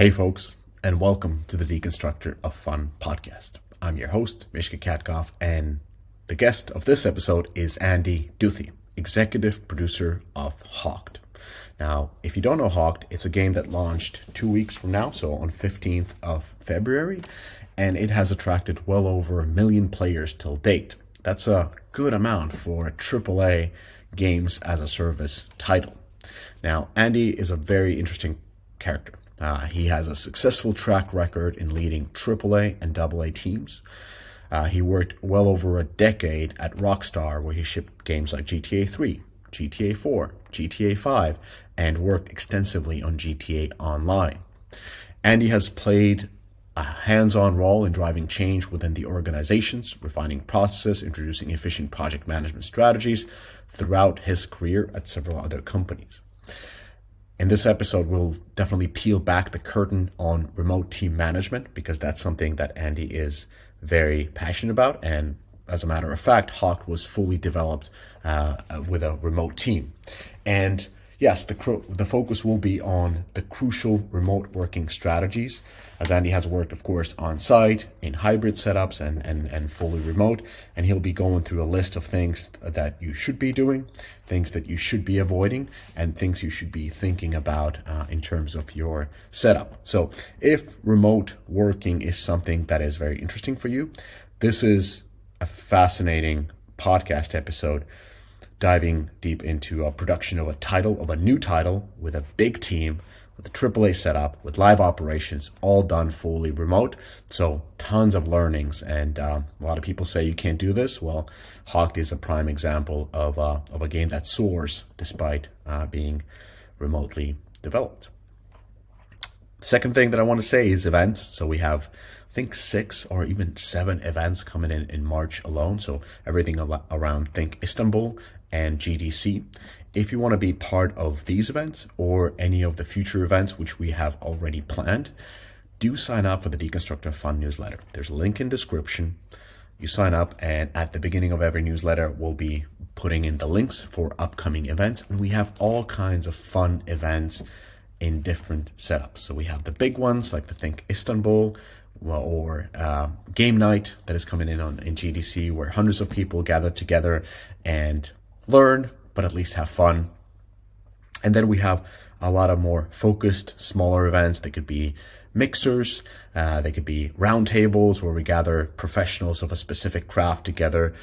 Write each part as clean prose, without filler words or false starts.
Hey folks, and welcome to the Deconstructor of Fun podcast. I'm your host, Mishka Katkoff, and the guest of this episode is Andy Duthie, executive producer of Hawked. Now, if you don't know Hawked, it's a game that launched 2 weeks from now, so on 15th of February, and it has attracted well over 1 million players till date. That's a good amount for a AAA games as a service title. Now, Andy is a very interesting character. He has a successful track record in leading AAA and AA teams. He worked well over a decade at Rockstar, where he shipped games like GTA 3, GTA 4, GTA 5, and worked extensively on GTA Online. Andy has played a hands-on role in driving change within the organizations, refining processes, introducing efficient project management strategies throughout his career at several other companies. In this episode, we'll definitely peel back the curtain on remote team management, because that's something that Andy is very passionate about. And as a matter of fact, Hawk was fully developed with a remote team. And yes, the focus will be on the crucial remote working strategies, as Andy has worked, of course, on site, in hybrid setups, and fully remote. And he'll be going through a list of things that you should be doing, things that you should be avoiding, and things you should be thinking about in terms of your setup. So if remote working is something that is very interesting for you, this is a fascinating podcast episode, diving deep into a production of a new title with a big team, with a AAA setup, with live operations, all done fully remote. So tons of learnings, and a lot of people say you can't do this. Well, Hawked is a prime example of a game that soars despite being remotely developed. Second thing that I want to say is events. So we have, I think, 6 or even 7 events coming in March alone. So everything around Think Istanbul and GDC. If you want to be part of these events or any of the future events which we have already planned, do sign up for the Deconstructor Fun newsletter. There's a link in description. You sign up, and at the beginning of every newsletter, we'll be putting in the links for upcoming events. And we have all kinds of fun events in different setups. So we have the big ones like the Think Istanbul, or game night that is coming in GDC, where hundreds of people gather together and learn, but at least have fun. And then we have a lot of more focused, smaller events. They could be mixers, they could be roundtables where we gather professionals of a specific craft together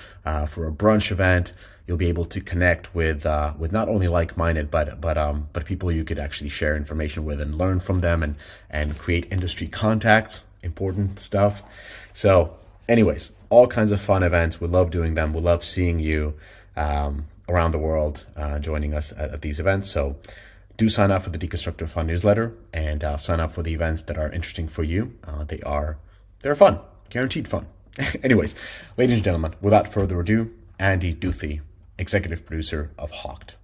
for a brunch event. You'll be able to connect with not only like-minded, but people you could actually share information with and learn from them, and create industry contacts. Important stuff. So anyways, all kinds of fun events. We love doing them. We love seeing you around the world joining us at these events. So do sign up for the Deconstructor Fun newsletter, and sign up for the events that are interesting for you. They're fun, guaranteed fun. Anyways, ladies and gentlemen, without further ado, Andy Duthie, executive producer of Hawked.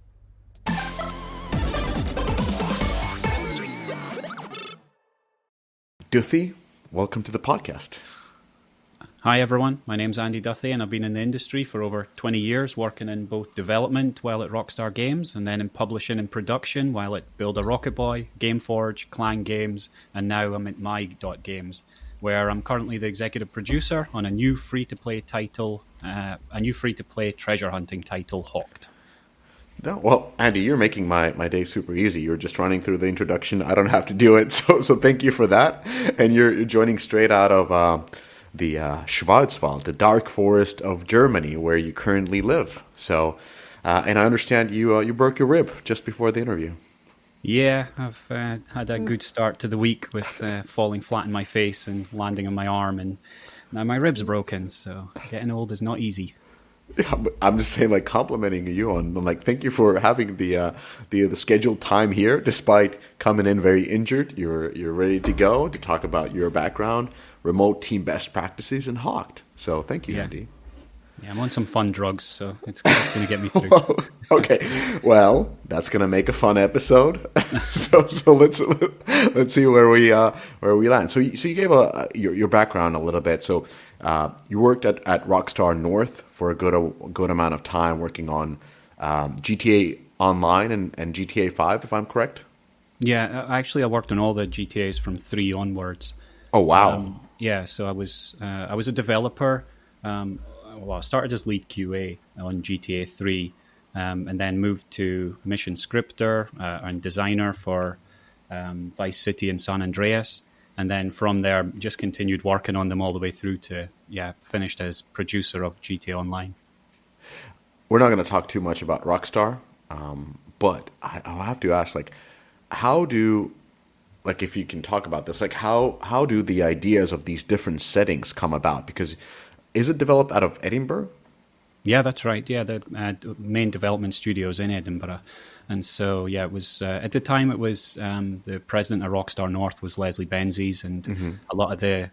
Duthie, welcome to the podcast. Hi everyone, my name's Andy Duthie, and I've been in the industry for over 20 years, working in both development while at Rockstar Games, and then in publishing and production while at Build a Rocket Boy, Gameforge, Clan Games, and now I'm at My.Games, where I'm currently the executive producer on a new free-to-play treasure hunting title, Hawked. No, well, Andy, you're making my day super easy. You're just running through the introduction. I don't have to do it, so thank you for that. And you're joining straight out of the Schwarzwald, the dark forest of Germany, where you currently live. So, and I understand you broke your rib just before the interview. Yeah, I've had a good start to the week with falling flat on my face and landing on my arm, and now my rib's broken. So getting old is not easy. Yeah, I'm just saying, like, complimenting you on, like, thank you for having the scheduled time here, despite coming in very injured. You're ready to go to talk about your background, remote team best practices, and Hawked. So thank you, Andy. Yeah, I'm on some fun drugs, so it's going to get me through. Okay, well, that's going to make a fun episode. so let's see where we land. So you gave your background a little bit. So you worked at Rockstar North for a good amount of time, working on GTA Online and GTA 5, if I'm correct. Yeah, actually, I worked on all the GTA's from 3 onwards. Oh wow. Yeah, so I was a developer. Um, well, I started as lead QA on GTA 3, and then moved to mission scripter and designer for Vice City and San Andreas, and then from there just continued working on them all the way through to finished as producer of GTA Online. We're not going to talk too much about Rockstar, but I'll have to ask, like, how do, like, if you can talk about this, like, how do the ideas of these different settings come about? Because is it developed out of Edinburgh? Yeah, that's right. Yeah, the main development studios in Edinburgh, and so yeah, it was at the time it was the president of Rockstar North was Leslie Benzies, and a lot of the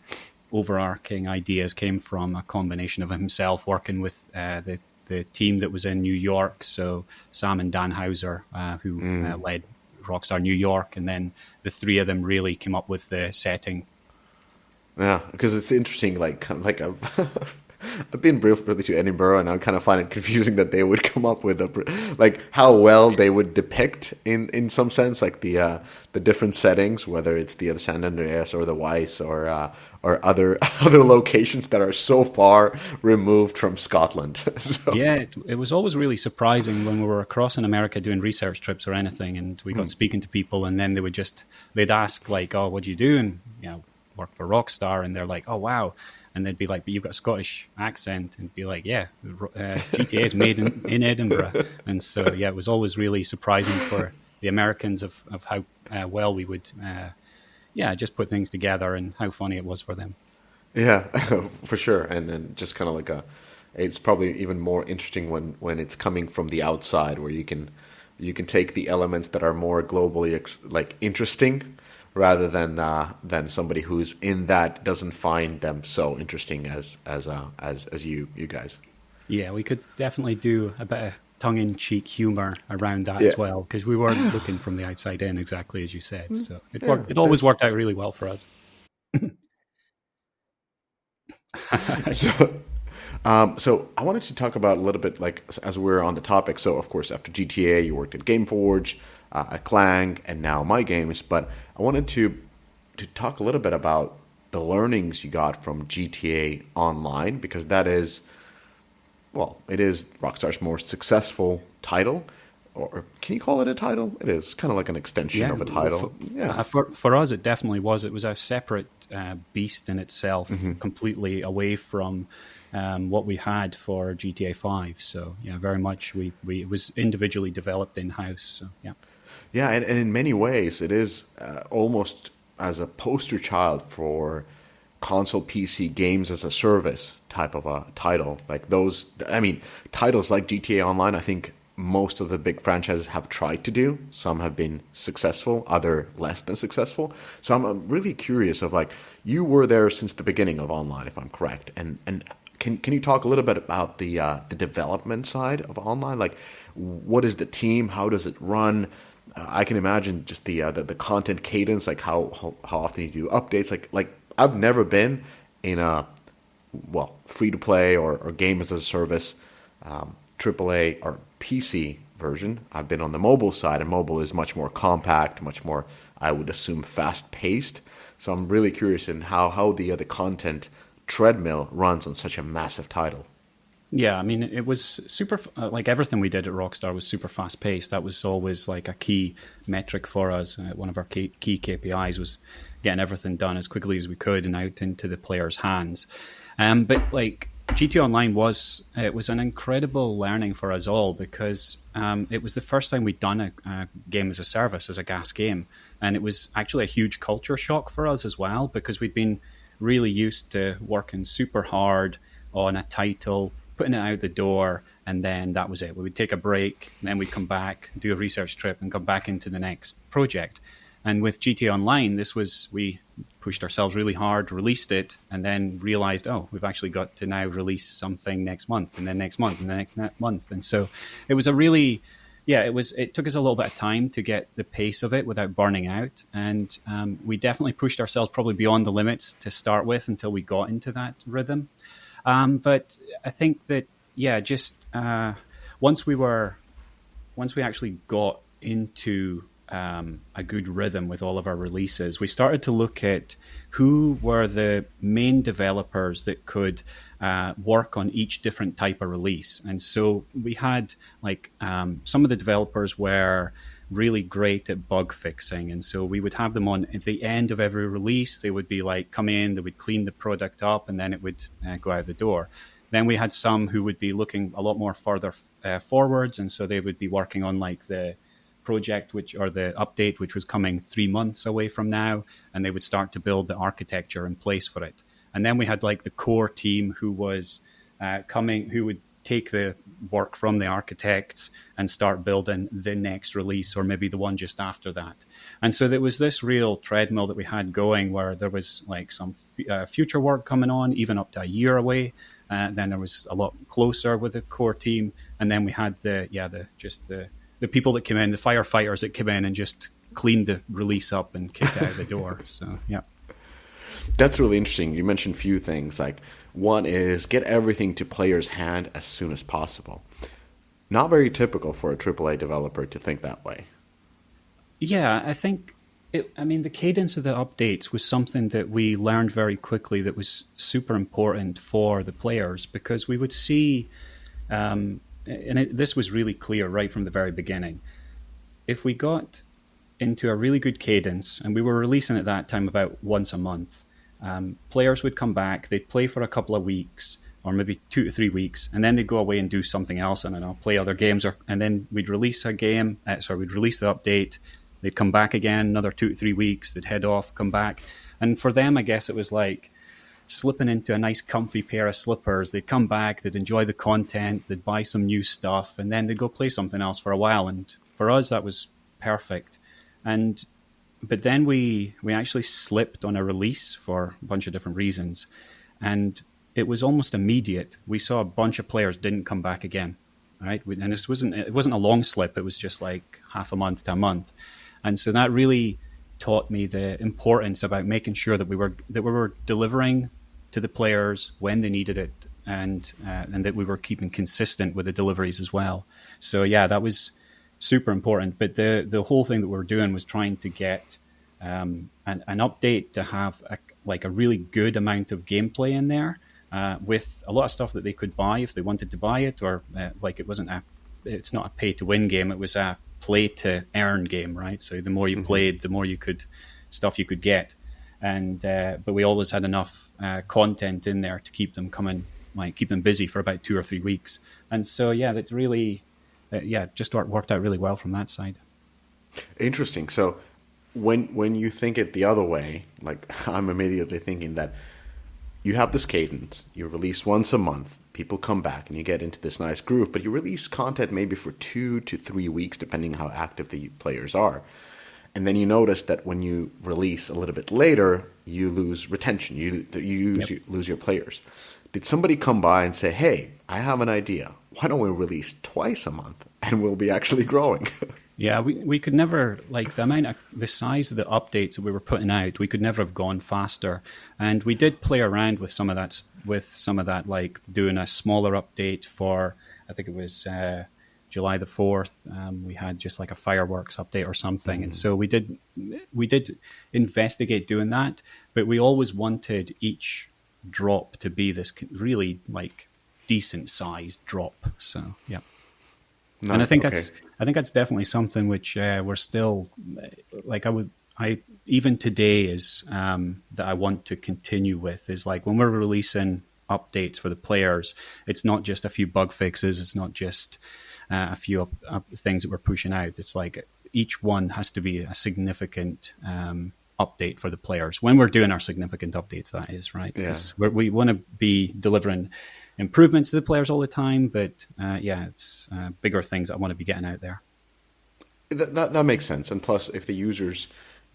overarching ideas came from a combination of himself working with the team that was in New York. So Sam and Dan Hauser, who led Rockstar New York, and then the three of them really came up with the setting. Yeah, because it's interesting. Like, kind of like I've been briefly to Edinburgh, and I kind of find it confusing that they would come up with like how well they would depict in some sense, like the different settings, whether it's the San Andreas or the Weiss or other other locations that are so far removed from Scotland. So, Yeah, it was always really surprising when we were across in America doing research trips or anything, and we got speaking to people, and then they'd ask like, "Oh, what do you do?" And work for Rockstar, and they're like, "Oh, wow," and they'd be like, "But you've got a Scottish accent," and be like, "Yeah, GTA is made in Edinburgh," and so yeah, it was always really surprising for the Americans of how well we would, just put things together and how funny it was for them. yeah, for sure, and then just kind of like it's probably even more interesting when it's coming from the outside, where you can take the elements that are more globally like interesting, rather than somebody who's in that doesn't find them so interesting as you guys. Yeah, we could definitely do a bit of tongue-in-cheek humor around that Yeah, as well, because we weren't looking from the outside in, exactly as you said. So it yeah. worked. It always worked out really well for us. So, so I wanted to talk about a little bit, like, as we're on the topic. So, of course, after GTA, you worked at GameForge, at Clang, and now My.Games. But I wanted to talk a little bit about the learnings you got from GTA Online, because that is, well, it is Rockstar's most successful title. Or can you call it a title? It is kind of like an extension Yeah, of a title. Yeah. for us, it definitely was. It was a separate beast in itself, completely away from what we had for GTA 5. So yeah, very much we it was individually developed in house. So yeah. Yeah, and in many ways, it is almost as a poster child for console PC games as a service type of a title. Like those, I mean, titles like GTA Online, I think most of the big franchises have tried to do. Some have been successful, other less than successful. So I'm really curious of, like, you were there since the beginning of Online, if I'm correct, and can you talk a little bit about the development side of Online? Like, what is the team? How does it run? I can imagine just the content cadence, like how often you do updates. Like I've never been in a, well, free to play or game as a service, AAA or PC version. I've been on the mobile side, and mobile is much more compact, much more, I would assume, fast paced. So I'm really curious in how the content treadmill runs on such a massive title. Yeah, I mean, it was super, like everything we did at Rockstar was super fast paced. That was always like a key metric for us. One of our key KPIs was getting everything done as quickly as we could and out into the players' hands. But like GT Online it was an incredible learning for us all, because it was the first time we'd done a game as a service, as a gas game. And it was actually a huge culture shock for us as well, because we'd been really used to working super hard on a title, putting it out the door, and then that was it. We would take a break, and then we'd come back, do a research trip, and come back into the next project. And with GTA Online, we pushed ourselves really hard, released it, and then realized, oh, we've actually got to now release something next month, and then next month, and the next month. And so it was a really, it took us a little bit of time to get the pace of it without burning out. And we definitely pushed ourselves probably beyond the limits to start with until we got into that rhythm. But I think that, just once we actually got into a good rhythm with all of our releases, we started to look at who were the main developers that could work on each different type of release. And so we had like some of the developers were really great at bug fixing. And so we would have them on at the end of every release. They would be like, come in, they would clean the product up, and then it would go out the door. Then we had some who would be looking a lot more further forwards. And so they would be working on like the project or the update which was coming 3 months away from now, and they would start to build the architecture in place for it. And then we had like the core team who was who would take the work from the architects and start building the next release, or maybe the one just after that. And so there was this real treadmill that we had going, where there was like some future work coming on even up to a year away. Then there was a lot closer with the core team, and then we had the people that came in, the firefighters that came in and just cleaned the release up and kicked it out the door. So, yeah. That's really interesting. You mentioned a few things. Like, one is get everything to players' hand as soon as possible. Not very typical for a AAA developer to think that way. Yeah, I think, the cadence of the updates was something that we learned very quickly that was super important for the players, because we would see... this was really clear right from the very beginning. If we got into a really good cadence, and we were releasing at that time about once a month, players would come back, they'd play for a couple of weeks, or maybe 2 to 3 weeks, and then they'd go away and do something else, and I'll play other games, and then we'd release we'd release the update, they'd come back again, another 2 to 3 weeks, they'd head off, come back. And for them, I guess it was like slipping into a nice comfy pair of slippers. They'd come back, they'd enjoy the content, they'd buy some new stuff, and then they'd go play something else for a while. And for us, that was perfect. But then we actually slipped on a release for a bunch of different reasons, and it was almost immediate. We saw a bunch of players didn't come back again, right? And it wasn't a long slip. It was just like half a month to a month, and so that really taught me the importance about making sure that we were delivering to the players when they needed it, and that we were keeping consistent with the deliveries as well. So yeah, that was super important. But the whole thing that we were doing was trying to get an update to have a really good amount of gameplay in there, with a lot of stuff that they could buy if they wanted to buy it, or it's not a pay to win game. It was a play to earn game, right? So the more you played, the more stuff you could get. And but we always had enough content in there to keep them coming, keep them busy for about 2 or 3 weeks. And so yeah, that really just worked out really well from that side. Interesting. So when you think it the other way, like I'm immediately thinking that you have this cadence, you release once a month, people come back and you get into this nice groove, but you release content maybe for 2 to 3 weeks, depending how active the players are. And then you notice that when you release a little bit later, you lose retention, you lose your players. Did somebody come by and say, hey, I have an idea. Why don't we release twice a month and we'll be actually growing? Yeah, we could never, the size of the updates that we were putting out, we could never have gone faster. And we did play around with some of that, like doing a smaller update for, I think it was July the 4th. We had just like a fireworks update or something. Mm-hmm. And so we did investigate doing that, but we always wanted each drop to be this really decent sized drop. So, yeah. No, and I think that's definitely something which we're still even today is that I want to continue with, is like when we're releasing updates for the players, it's not just a few bug fixes, it's not just a few things that we're pushing out. It's like each one has to be a significant update for the players when we're doing our significant updates, that is, right? Because we want to be delivering improvements to the players all the time, but it's bigger things I want to be getting out there. That makes sense. And plus, if the users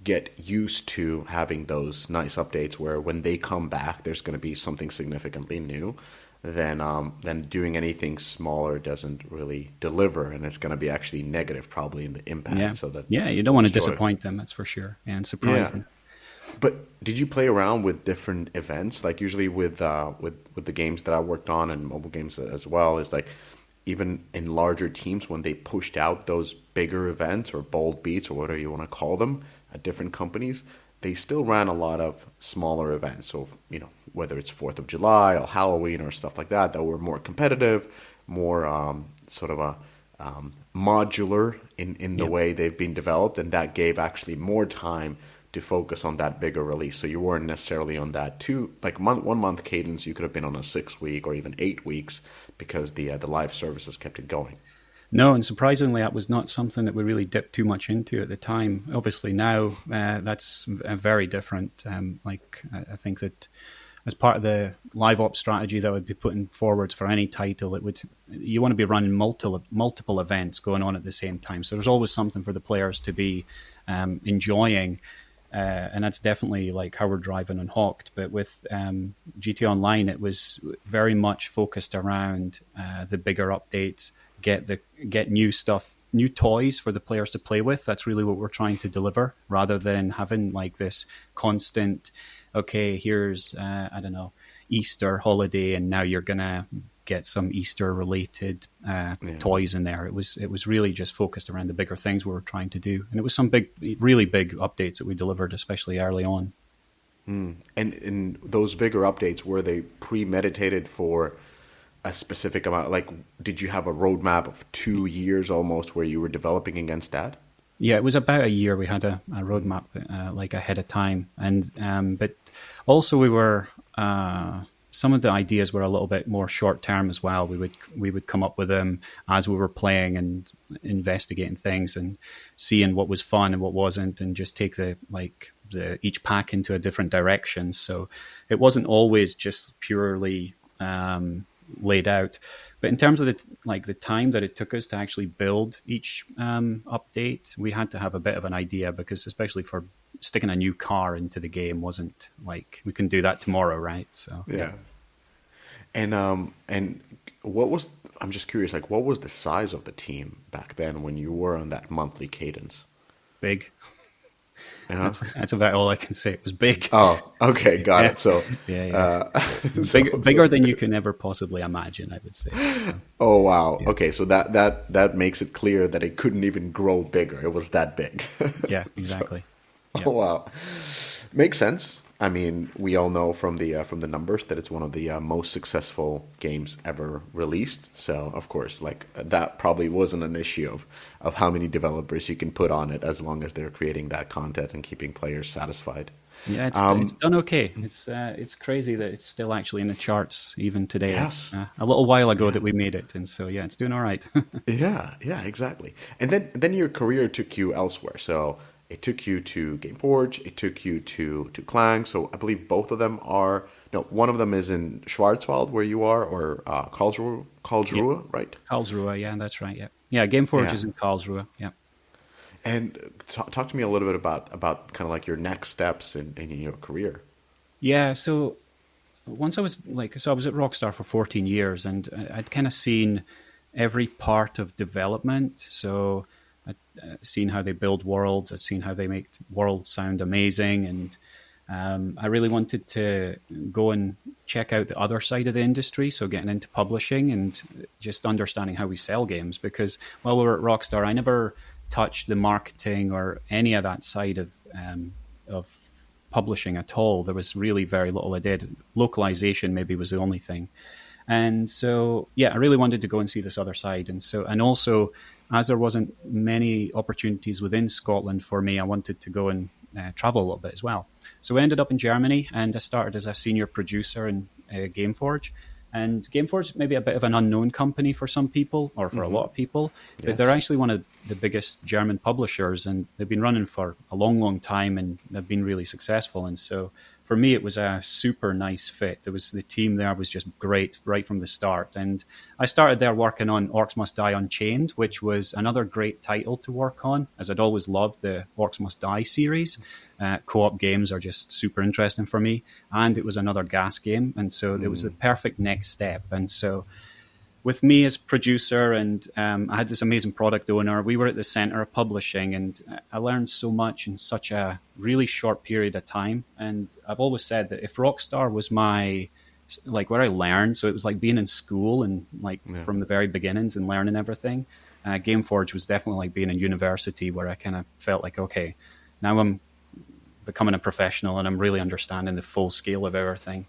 get used to having those nice updates where when they come back there's going to be something significantly new, then doing anything smaller doesn't really deliver, and it's going to be actually negative probably in the impact. Yeah, so that you don't want to disappoint them, that's for sure, and surprise them. But did you play around with different events? Like usually with the games that I worked on and mobile games as well, is like even in larger teams, when they pushed out those bigger events or bold beats or whatever you want to call them at different companies, they still ran a lot of smaller events. So, whether it's 4th of July or Halloween or stuff like that were more competitive, more sort of a modular in the way they've been developed. And that gave actually more time to focus on that bigger release. So you weren't necessarily on that 1 month cadence. You could have been on a 6 week or even 8 weeks because the live services kept it going. No, and surprisingly, that was not something that we really dipped too much into at the time. Obviously, now that's very different. I think that as part of the live ops strategy that I would be putting forward for any title, you want to be running multiple events going on at the same time. So there's always something for the players to be enjoying. And that's definitely like how we're driving on Hawked. But with GTA Online, it was very much focused around the bigger updates, get new stuff, new toys for the players to play with. That's really what we're trying to deliver, rather than having like this constant, okay, here's, I don't know, Easter holiday, and now you're going to get some Easter related toys in there. It was really just focused around the bigger things we were trying to do, and it was some really big updates that we delivered, especially early on. And those bigger updates, were they premeditated for a specific amount? Like, did you have a roadmap of 2 years almost where you were developing against that? Yeah, it was about a year. We had a roadmap like ahead of time, and but also we were. Some of the ideas were a little bit more short term as well. We would come up with them as we were playing and investigating things and seeing what was fun and what wasn't, and just take each pack into a different direction. So it wasn't always just purely laid out. But in terms of the time that it took us to actually build each update, we had to have a bit of an idea, because especially for sticking a new car into the game wasn't like we can do that tomorrow, right? So yeah. And what was, I'm just curious, like, what was the size of the team back then when you were on that monthly cadence? Big. That's about all I can say. It was big. Oh, okay, got it. So bigger than you can ever possibly imagine, I would say. So, oh wow. Yeah. Okay, so that makes it clear that it couldn't even grow bigger. It was that big. Yeah, exactly. So, oh wow, makes sense. I mean, we all know from the numbers that it's one of the most successful games ever released. So, of course, like, that probably wasn't an issue of how many developers you can put on it, as long as they're creating that content and keeping players satisfied. Yeah, it's done okay. It's crazy that it's still actually in the charts even today. Yes. It's a little while ago that we made it, and so yeah, it's doing all right. Yeah, exactly. And then your career took you elsewhere. So it took you to GameForge. It took you to Clang. So I believe both of them are. No, one of them is in Schwarzwald, where you are, or Karlsruhe, yeah. Right? Karlsruhe, yeah, that's right. Yeah, GameForge is in Karlsruhe. Yeah. And talk to me a little bit about kind of like your next steps in your career. Yeah, so once I was I was at Rockstar for 14 years, and I'd kind of seen every part of development. So I'd seen how they build worlds. I'd seen how they make worlds sound amazing. And I really wanted to go and check out the other side of the industry. So getting into publishing and just understanding how we sell games. Because while we were at Rockstar, I never touched the marketing or any of that side of publishing at all. There was really very little I did. Localization maybe was the only thing. And so, yeah, I really wanted to go and see this other side. And also, as there wasn't many opportunities within Scotland for me, I wanted to go and travel a little bit as well. So I ended up in Germany, and I started as a senior producer in GameForge. And GameForge may be a bit of an unknown company for some people, or for a lot of people, but they're actually one of the biggest German publishers, and they've been running for a long, long time, and they've been really successful. And so for me, it was a super nice fit. The team there was just great right from the start. And I started there working on Orcs Must Die Unchained, which was another great title to work on, as I'd always loved the Orcs Must Die series. Co-op games are just super interesting for me. And it was another gas game. And so it was the perfect next step. And so with me as producer, and I had this amazing product owner, we were at the center of publishing, and I learned so much in such a really short period of time. And I've always said that if Rockstar was my like where I learned. So it was like being in school and like Yeah. from the very beginnings and learning everything. Gameforge was definitely like being in university where I kind of felt like, okay, now I'm becoming a professional and I'm really understanding the full scale of everything.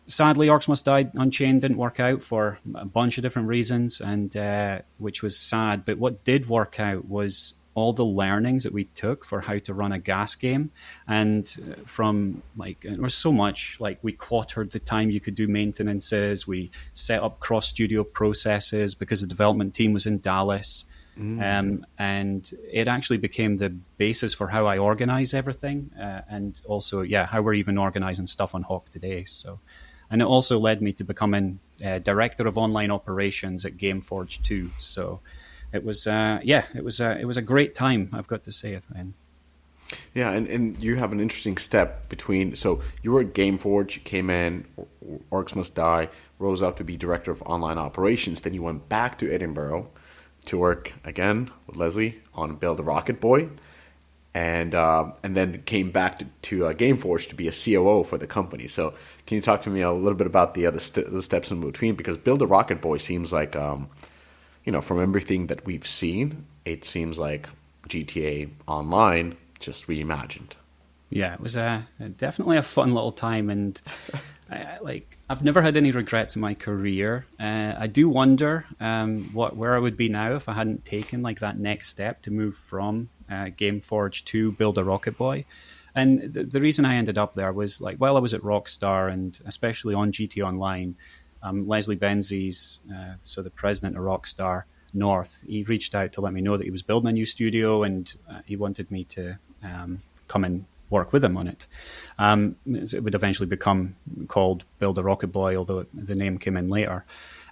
Sadly, Orcs Must Die Unchained didn't work out for a bunch of different reasons, and which was sad. But what did work out was all the learnings that we took for how to run a gas game, and from like there was so much. Like we quartered the time you could do maintenances. We set up cross studio processes because the development team was in Dallas. And it actually became the basis for how I organize everything, and also, yeah, how we're even organizing stuff on Hawk today. So, and it also led me to becoming director of online operations at Gameforge too. So, it was, it was a great time. I've got to say it, man. Yeah, and you have an interesting step between. So you were at Gameforge, you came in, Orcs Must Die, rose up to be director of online operations. Then you went back to Edinburgh to work again with Leslie on Build a Rocket Boy, and then came back to Gameforge to be a COO for the company. So can you talk to me a little bit about the other the steps in between? Because Build a Rocket Boy seems like, from everything that we've seen, it seems like GTA Online just reimagined. Yeah, it was definitely a fun little time, and I've never had any regrets in my career. I do wonder where I would be now if I hadn't taken like that next step to move from Gameforge to Build a Rocket Boy. And the reason I ended up there was like while I was at Rockstar and especially on GT Online, Leslie Benzies, so the president of Rockstar North, he reached out to let me know that he was building a new studio and he wanted me to come and work with him on it. It would eventually become called Build a Rocket Boy, although the name came in later.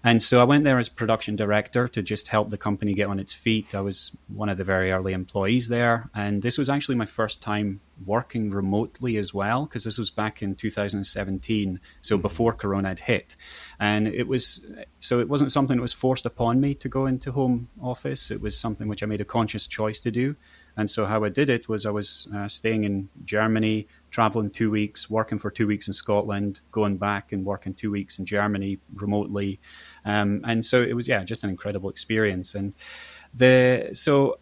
And so I went there as production director to just help the company get on its feet. I was one of the very early employees there. And this was actually my first time working remotely as well, because this was back in 2017, so before Corona had hit. And it wasn't something that was forced upon me to go into home office. It was something which I made a conscious choice to do. And so how I did it was I was staying in Germany, traveling 2 weeks, working for 2 weeks in Scotland, going back and working 2 weeks in Germany remotely. And so it was, just an incredible experience. And so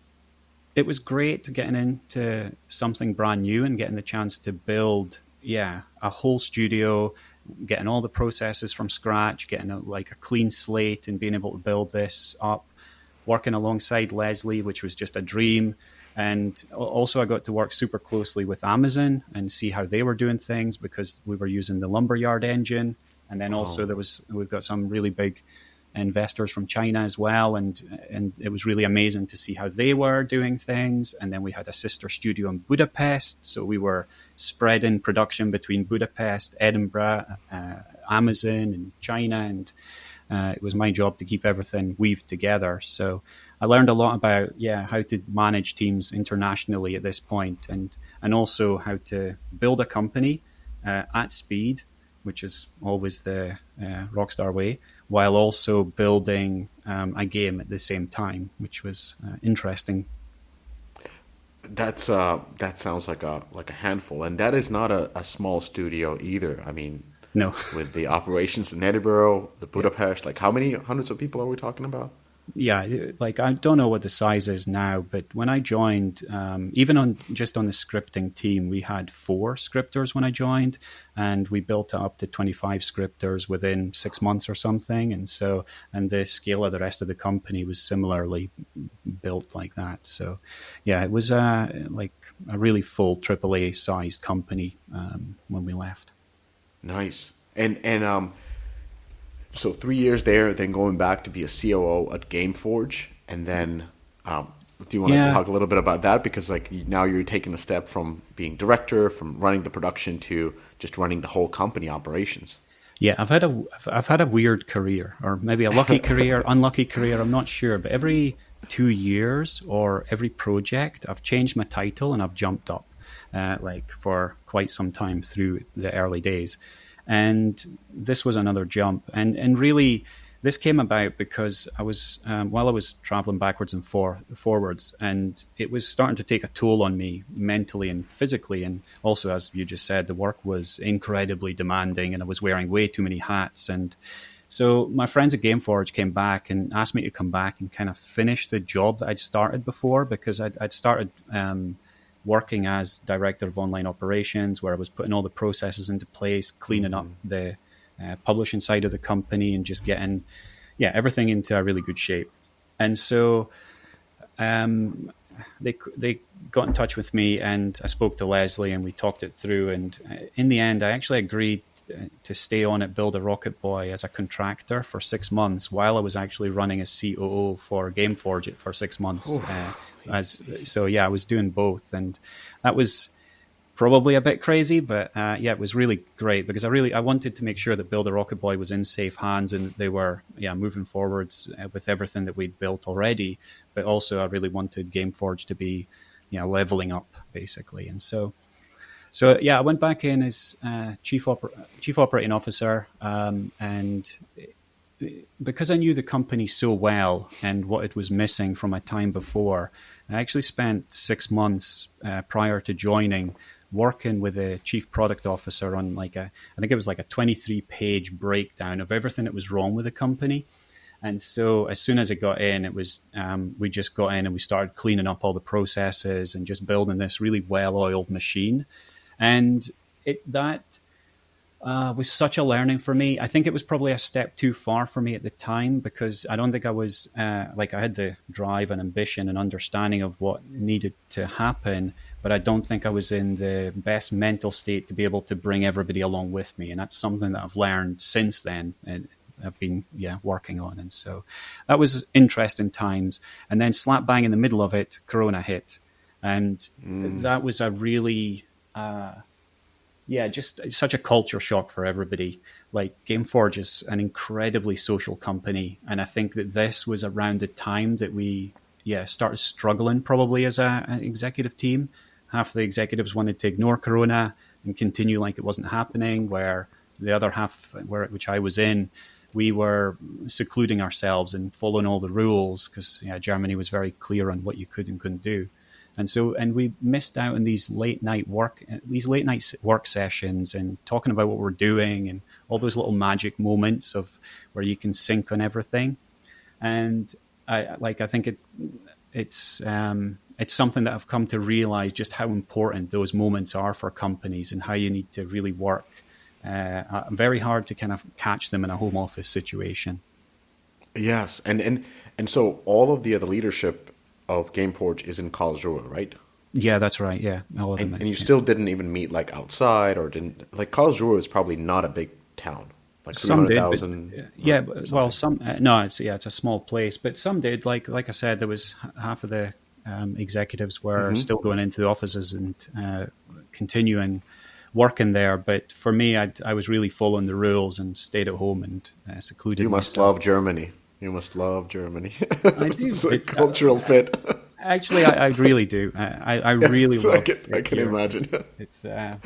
it was great getting into something brand new and getting the chance to build, a whole studio, getting all the processes from scratch, getting a clean slate and being able to build this up, working alongside Leslie, which was just a dream. And also I got to work super closely with Amazon and see how they were doing things because we were using the Lumberyard engine. And then also we've got some really big investors from China as well. And it was really amazing to see how they were doing things. And then we had a sister studio in Budapest. So we were spreading production between Budapest, Edinburgh, Amazon and China. And it was my job to keep everything weaved together. So I learned a lot about how to manage teams internationally at this point, and also how to build a company at speed, which is always the Rockstar way, while also building a game at the same time, which was interesting. That sounds like a handful, and that is not a small studio either. I mean, No. with the operations in Edinburgh, the Yeah. Budapest, like how many hundreds of people are we talking about? Yeah, like I don't know what the size is now, but when I joined, even on the scripting team, we had 4 scripters when I joined, and we built it up to 25 scripters within 6 months or something. And the scale of the rest of the company was similarly built like that. So, yeah, it was like a really full AAA sized company when we left. Nice. And so 3 years there, then going back to be a COO at Gameforge, and then do you want to talk a little bit about that? Because like now you're taking a step from being director, from running the production to just running the whole company operations. Yeah, I've had a weird career, or maybe a lucky career, unlucky career. I'm not sure, but every 2 years or every project, I've changed my title and I've jumped up, like for quite some time through the early days. And this was another jump. And really, this came about because I was while I was traveling backwards and forwards, and it was starting to take a toll on me mentally and physically. And also, as you just said, the work was incredibly demanding, and I was wearing way too many hats. And so my friends at Gameforge came back and asked me to come back and kind of finish the job that I'd started before, because I'd started working as director of online operations, where I was putting all the processes into place, cleaning up the publishing side of the company, and just getting everything into a really good shape. And so they got in touch with me, and I spoke to Leslie, and we talked it through. And in the end, I actually agreed to stay on at Build a Rocket Boy as a contractor for 6 months, while I was actually running as COO for Gameforge for 6 months. I was doing both, and that was probably a bit crazy, but it was really great, because I wanted to make sure that Build a Rocket Boy was in safe hands, and they were moving forwards with everything that we'd built already. But also I really wanted Gameforge to be leveling up, basically. And so I went back in as chief operating officer, and because I knew the company so well and what it was missing from my time before, I actually spent 6 months prior to joining working with a chief product officer on I think it was like a 23-page breakdown of everything that was wrong with the company. And so as soon as I got in, it was we just got in and we started cleaning up all the processes and just building this really well-oiled machine. And that was such a learning for me. I think it was probably a step too far for me at the time, because I don't think I was I had the drive and ambition and understanding of what needed to happen, but I don't think I was in the best mental state to be able to bring everybody along with me. And that's something that I've learned since then, and I've been working on. And so that was interesting times. And then slap bang in the middle of it, Corona hit, and that was a really just such a culture shock for everybody. Like, Gameforge is an incredibly social company, and I think that this was around the time that we started struggling probably as an executive team. Half of the executives wanted to ignore Corona and continue like it wasn't happening, where the other half, which I was in, we were secluding ourselves and following all the rules, because Germany was very clear on what you could and couldn't do. And we missed out on these late night work sessions and talking about what we're doing, and all those little magic moments of where you can sync on everything. And I think it's something that I've come to realize, just how important those moments are for companies, and how you need to really work very hard to kind of catch them in a home office situation. Yes, and so all of the other leadership of Gameforge is in Karlsruhe, right? Yeah, that's right. Yeah, all of them. And you still didn't even meet outside, or didn't Karlsruhe is probably not a big town, like some did, 300,000. well, some no, it's a small place, but some did. Like I said, there was half of the executives were still going into the offices and continuing working there. But for me, I was really following the rules and stayed at home and secluded. You must love Germany. You must love Germany. I do. It's a cultural fit. Actually, I really do. I really love it. I can imagine. It's I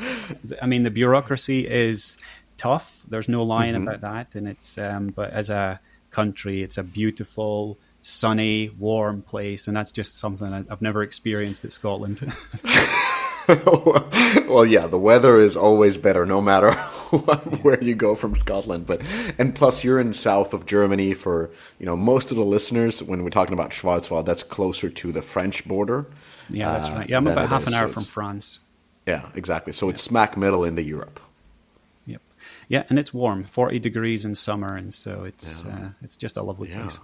mean, the bureaucracy is tough. There's no lying about that. And it's but as a country, it's a beautiful, sunny, warm place, and that's just something I've never experienced at Scotland. Well, yeah, the weather is always better, no matter where you go from Scotland. And plus, you're in south of Germany. For most of the listeners, when we're talking about Schwarzwald, that's closer to the French border. Yeah, that's right. Yeah, I'm about half an hour from France. Yeah, exactly. So it's smack middle in the Europe. Yep. Yeah, and it's warm, 40 degrees in summer, and so it's just a lovely place.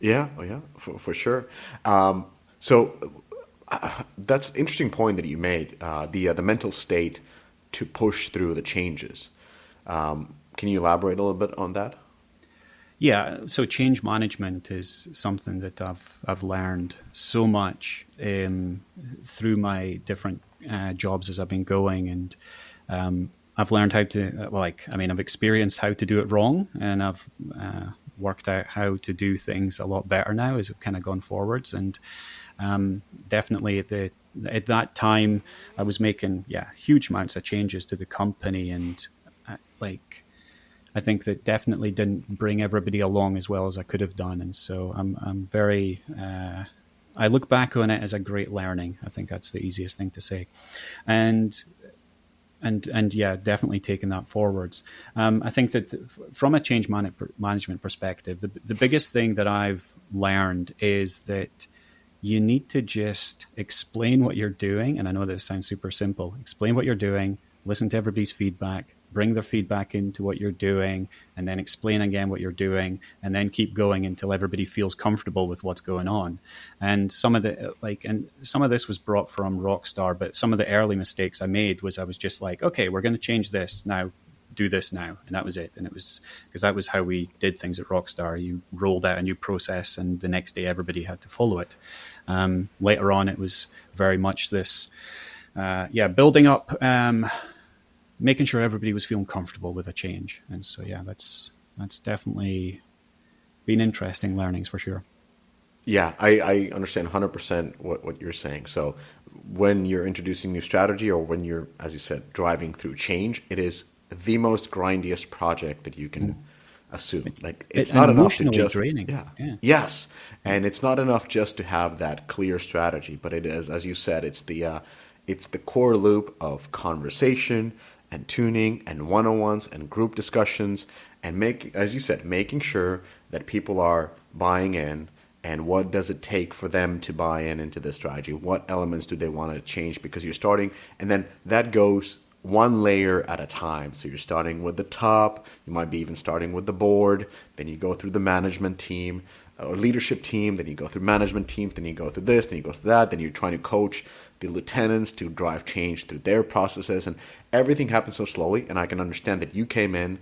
Yeah, for sure. That's an interesting point that you made, the mental state to push through the changes. Can you elaborate a little bit on that? Yeah, so change management is something that I've learned so much through my different jobs as I've been going, and I've learned how to, I've experienced how to do it wrong, and I've worked out how to do things a lot better now as I've kind of gone forwards. And definitely at that time, I was making huge amounts of changes to the company, and I think that definitely didn't bring everybody along as well as I could have done. And so I'm very, I look back on it as a great learning. I think that's the easiest thing to say. And yeah, definitely taking that forwards. I think that from a change management perspective, the biggest thing that I've learned is that you need to just explain what you're doing. And I know this sounds super simple. Explain what you're doing, listen to everybody's feedback, bring their feedback into what you're doing, and then explain again what you're doing, and then keep going until everybody feels comfortable with what's going on. And some of this was brought from Rockstar, but some of the early mistakes I made was I was just like, okay, we're going to change this now, do this now, and that was it. And it was because that was how we did things at Rockstar. You rolled out a new process, and the next day everybody had to follow it. Later on, it was very much this, building up, making sure everybody was feeling comfortable with a change. And so, yeah, that's definitely been interesting learnings for sure. Yeah, I understand 100% what you're saying. So when you're introducing new strategy, or when you're, as you said, driving through change, it is the most grindiest project that you can assume. Like, it's not enough to just draining. Yeah. Yes, and it's not enough just to have that clear strategy, but it is, as you said, it's the core loop of conversation and tuning and one-on-ones and group discussions, and as you said, making sure that people are buying in. And what does it take for them to buy into this strategy? What elements do they want to change? Because you're starting, and then that goes one layer at a time. So you're starting with the top. You might be even starting with the board. Then you go through the management team or leadership team. Then you go through management teams. Then you go through this. Then you go through that. Then you're trying to coach the lieutenants to drive change through their processes. And everything happens so slowly. And I can understand that you came in.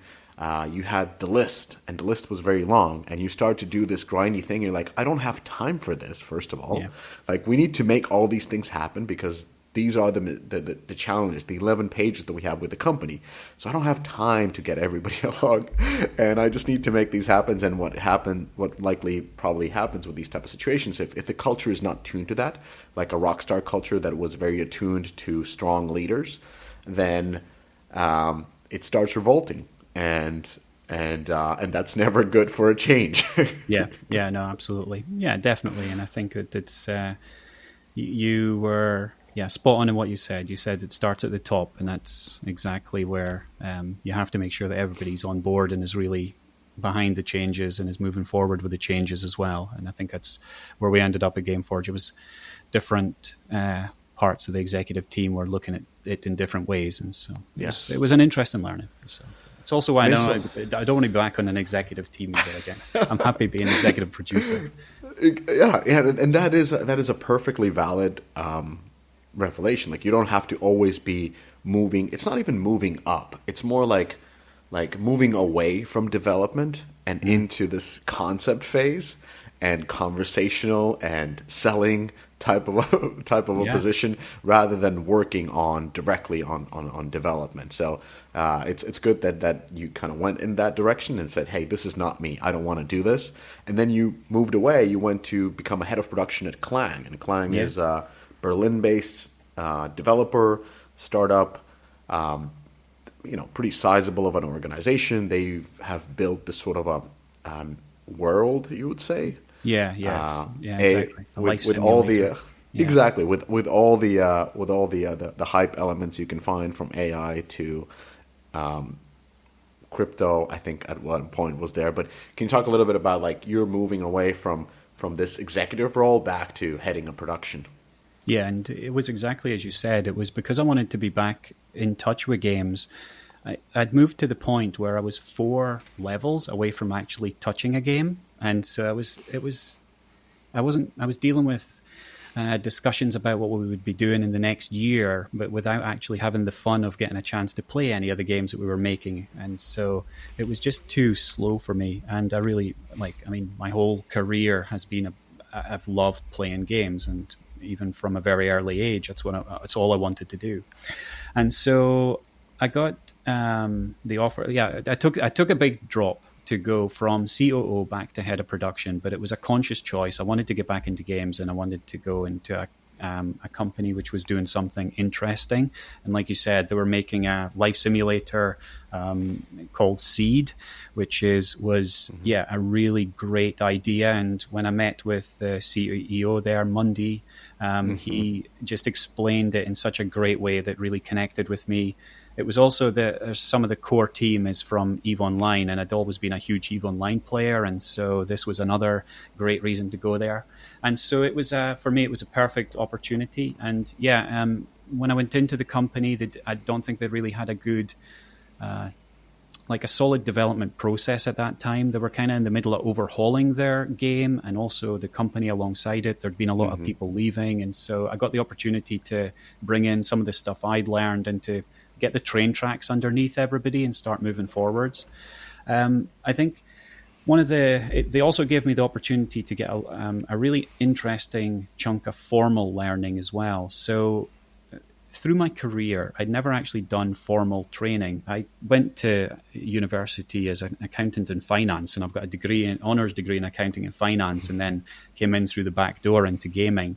You had the list, and the list was very long, and you start to do this grindy thing. You're like, I don't have time for this, first of all. Yeah. Like, we need to make all these things happen because these are the challenges, the 11 pages that we have with the company. So I don't have time to get everybody along, and I just need to make these happen. And what likely probably happens with these type of situations, if the culture is not tuned to that, like a Rockstar culture that was very attuned to strong leaders, then it starts revolting. And that's never good for a change. yeah, no, absolutely, yeah, definitely. And I think that it's you were spot on in what you said. You said it starts at the top, and that's exactly where you have to make sure that everybody's on board and is really behind the changes and is moving forward with the changes as well. And I think that's where we ended up at Gameforge. It was different parts of the executive team were looking at it in different ways, and so it was an interesting learning. So. It's also why I don't want to be back on an executive team either again. I'm happy being an executive producer. Yeah, and that is a perfectly valid revelation. Like, you don't have to always be moving. It's not even moving up. It's more like moving away from development and into this concept phase and conversational and selling type of a position, rather than working directly on development. So it's good that you kind of went in that direction and said, hey, this is not me. I don't want to do this. And then you moved away. You went to become a head of production at Clang. And Clang is a Berlin-based developer startup, pretty sizable of an organization. They have built this sort of a world, you would say. Exactly. With all the exactly with all the hype elements you can find, from AI to crypto. I think at one point was there. But can you talk a little bit about, like, you're moving away from this executive role back to heading a production? Yeah, and it was exactly as you said. It was because I wanted to be back in touch with games. I'd moved to the point where I was 4 levels away from actually touching a game, and so I was dealing with discussions about what we would be doing in the next year, but without actually having the fun of getting a chance to play any of the games that we were making. And so it was just too slow for me. And I really my whole career has been I've loved playing games, and even from a very early age, it's all I wanted to do. And so I got the offer. Yeah, I took a big drop to go from COO back to head of production, but it was a conscious choice. I wanted to get back into games, and I wanted to go into a company which was doing something interesting. And like you said, they were making a life simulator called Seed, which was a really great idea. And when I met with the CEO there, Monday, he just explained it in such a great way that really connected with me. It was also some of the core team is from EVE Online, and I'd always been a huge EVE Online player, and so this was another great reason to go there. And so it was for me, it was a perfect opportunity. And when I went into the company, I don't think they really had a good, like a solid development process at that time. They were kind of in the middle of overhauling their game, and also the company alongside it. There'd been a lot of people leaving, and so I got the opportunity to bring in some of the stuff I'd learned and to get the train tracks underneath everybody and start moving forwards. I think they also gave me the opportunity to get a really interesting chunk of formal learning as well. So through my career, I'd never actually done formal training. I went to university as an accountant in finance, and I've got an honours degree in accounting and finance, and then came in through the back door into gaming.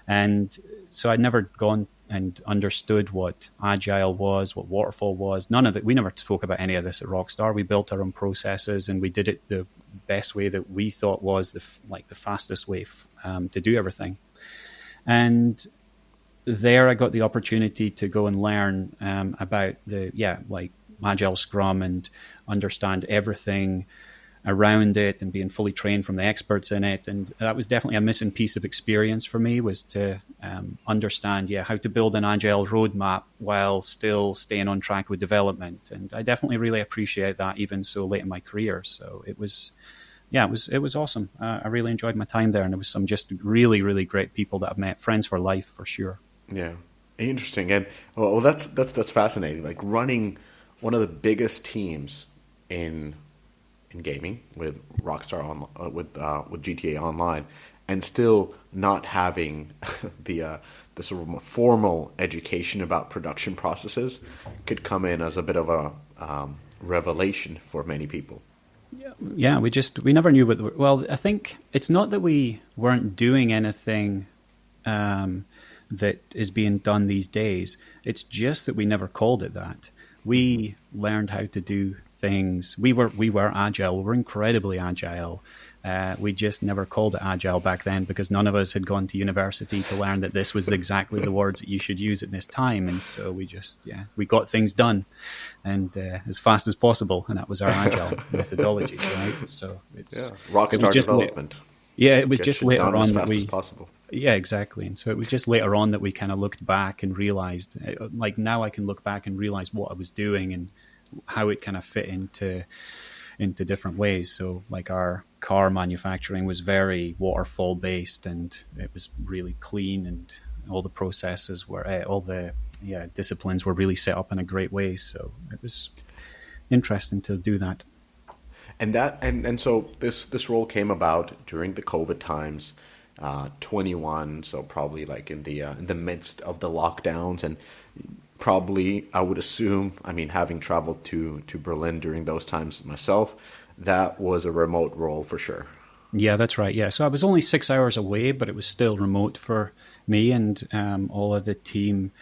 And so I'd never gone and understood what Agile was, what Waterfall was. None of it. We never spoke about any of this at Rockstar. We built our own processes, and we did it the best way that we thought was the fastest way to do everything. And there I got the opportunity to go and learn about Agile Scrum and understand everything around it and being fully trained from the experts in it. And that was definitely a missing piece of experience for me, was to understand how to build an Agile roadmap while still staying on track with development. And I definitely really appreciate that even so late in my career. So it was awesome. I really enjoyed my time there, and there was some just really, really great people that I've met, friends for life for sure. Yeah, interesting. And that's fascinating. Like running one of the biggest teams in gaming with Rockstar with GTA Online, and still not having the sort of formal education about production processes could come in as a bit of a revelation for many people. Yeah, we never knew what. Well, I think it's not that we weren't doing anything that is being done these days. It's just that we never called it that. We learned how to do things. We were agile. We were incredibly agile. We just never called it agile back then because none of us had gone to university to learn that this was exactly the words that you should use at this time. And so we got things done, and as fast as possible. And that was our agile methodology, right? So Rockstar development. It was just later on as that fast as possible. Yeah, exactly. And so it was just later on that we kind of looked back and realized, like now I can look back and realize what I was doing and how it kind of fit into different ways. So like our car manufacturing was very waterfall based, and it was really clean, and all the processes were, all the disciplines were really set up in a great way. So it was interesting to do that. And so this role came about during the COVID times, 21. So probably like in the midst of the lockdowns, and probably I would assume, I mean, having traveled to Berlin during those times myself, that was a remote role for sure. Yeah, that's right. Yeah, so I was only 6 hours away, but it was still remote for me, and all of the team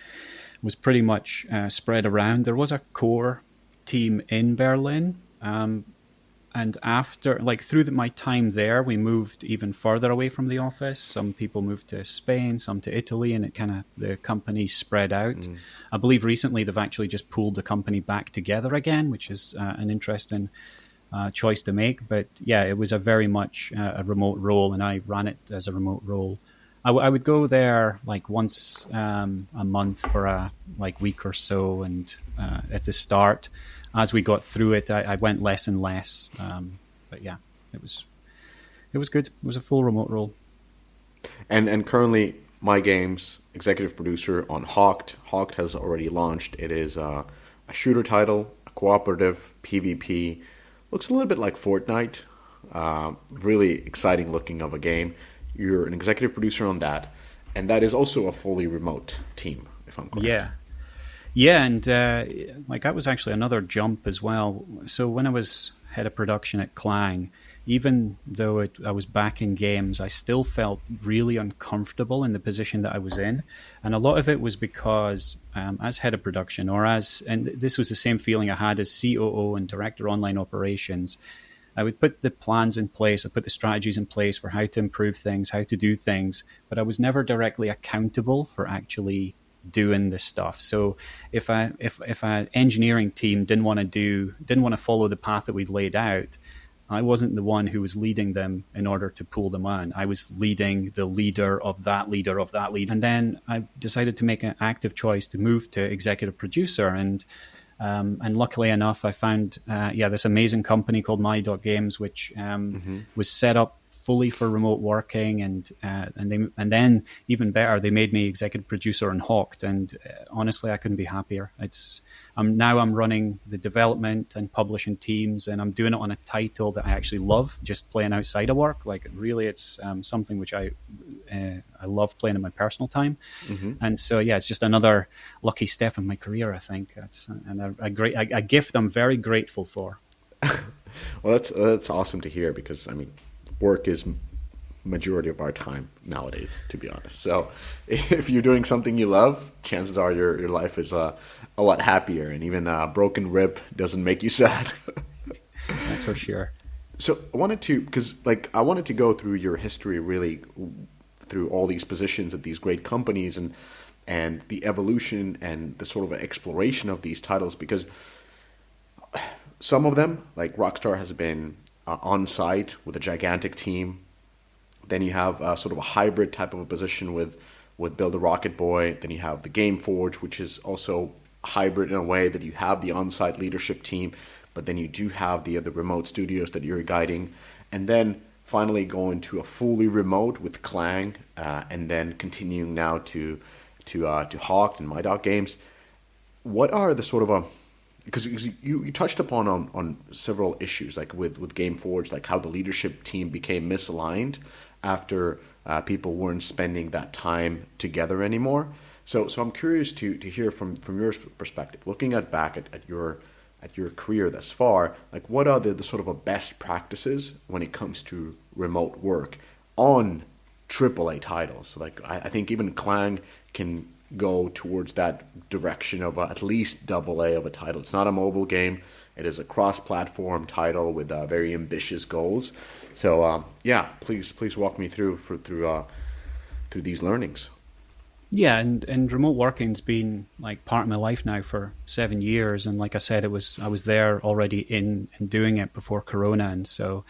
was pretty much spread around. There was a core team in Berlin. And after, through my time there, we moved even further away from the office. Some people moved to Spain, some to Italy, and the company spread out. I believe recently they've actually just pulled the company back together again, which is an interesting choice to make. But yeah, it was a very much a remote role, and I ran it as a remote role. I would go there once a month for a week or so, and at the start. As we got through it, I went less and less. But yeah, it was good. It was a full remote role. And currently, My.Games, executive producer on Hawked. Hawked has already launched. It is a shooter title, a cooperative PvP. Looks a little bit like Fortnite. Really exciting looking of a game. You're an executive producer on that. And that is also a fully remote team, if I'm correct. Yeah, and that was actually another jump as well. So when I was head of production at Clang, even though I was back in games, I still felt really uncomfortable in the position that I was in. And a lot of it was because as head of production, and this was the same feeling I had as COO and director online operations, I would put the plans in place, I put the strategies in place for how to improve things, how to do things, but I was never directly accountable for actually doing this stuff. So if an engineering team didn't want to follow the path that we'd laid out, I wasn't the one who was leading them in order to pull them on. I was leading the leader of that leader of that lead. And then I decided to make an active choice to move to executive producer. And luckily enough, I found this amazing company called My.Games, which was set up fully for remote working, and then even better, they made me executive producer on Hawked, and honestly, I couldn't be happier. I'm running the development and publishing teams, and I'm doing it on a title that I actually love, just playing outside of work. Like really, it's something which I love playing in my personal time, and so it's just another lucky step in my career. I think that's a gift I'm very grateful for. Well, that's awesome to hear, because I mean, work is majority of our time nowadays, to be honest. So if you're doing something you love, chances are your life is a lot happier, and even a broken rib doesn't make you sad. That's for sure. So I wanted to go through your history, really through all these positions at these great companies, and the evolution and the sort of exploration of these titles, because some of them, like Rockstar, has been on-site with a gigantic team. Then you have sort of a hybrid type of a position with Build a Rocket Boy. Then you have the Game Forge, which is also hybrid in a way that you have the on-site leadership team, but then you do have the remote studios that you're guiding. And then finally going to a fully remote with Clang, and then continuing now to Hawk and My.Games. What are the sort of because you touched upon on several issues, like with Game Forge, like how the leadership team became misaligned after people weren't spending that time together anymore. So I'm curious to hear from your perspective, looking back at your career thus far, like what are the sort of best practices when it comes to remote work on AAA titles? Like I think even Clang can go towards that direction of at least AA of a title. It's not a mobile game. It is a cross-platform title with very ambitious goals. So please walk me through these learnings. Yeah, and remote working's been like part of my life now for 7 years, and like I said, I was there already in doing it before Corona, and so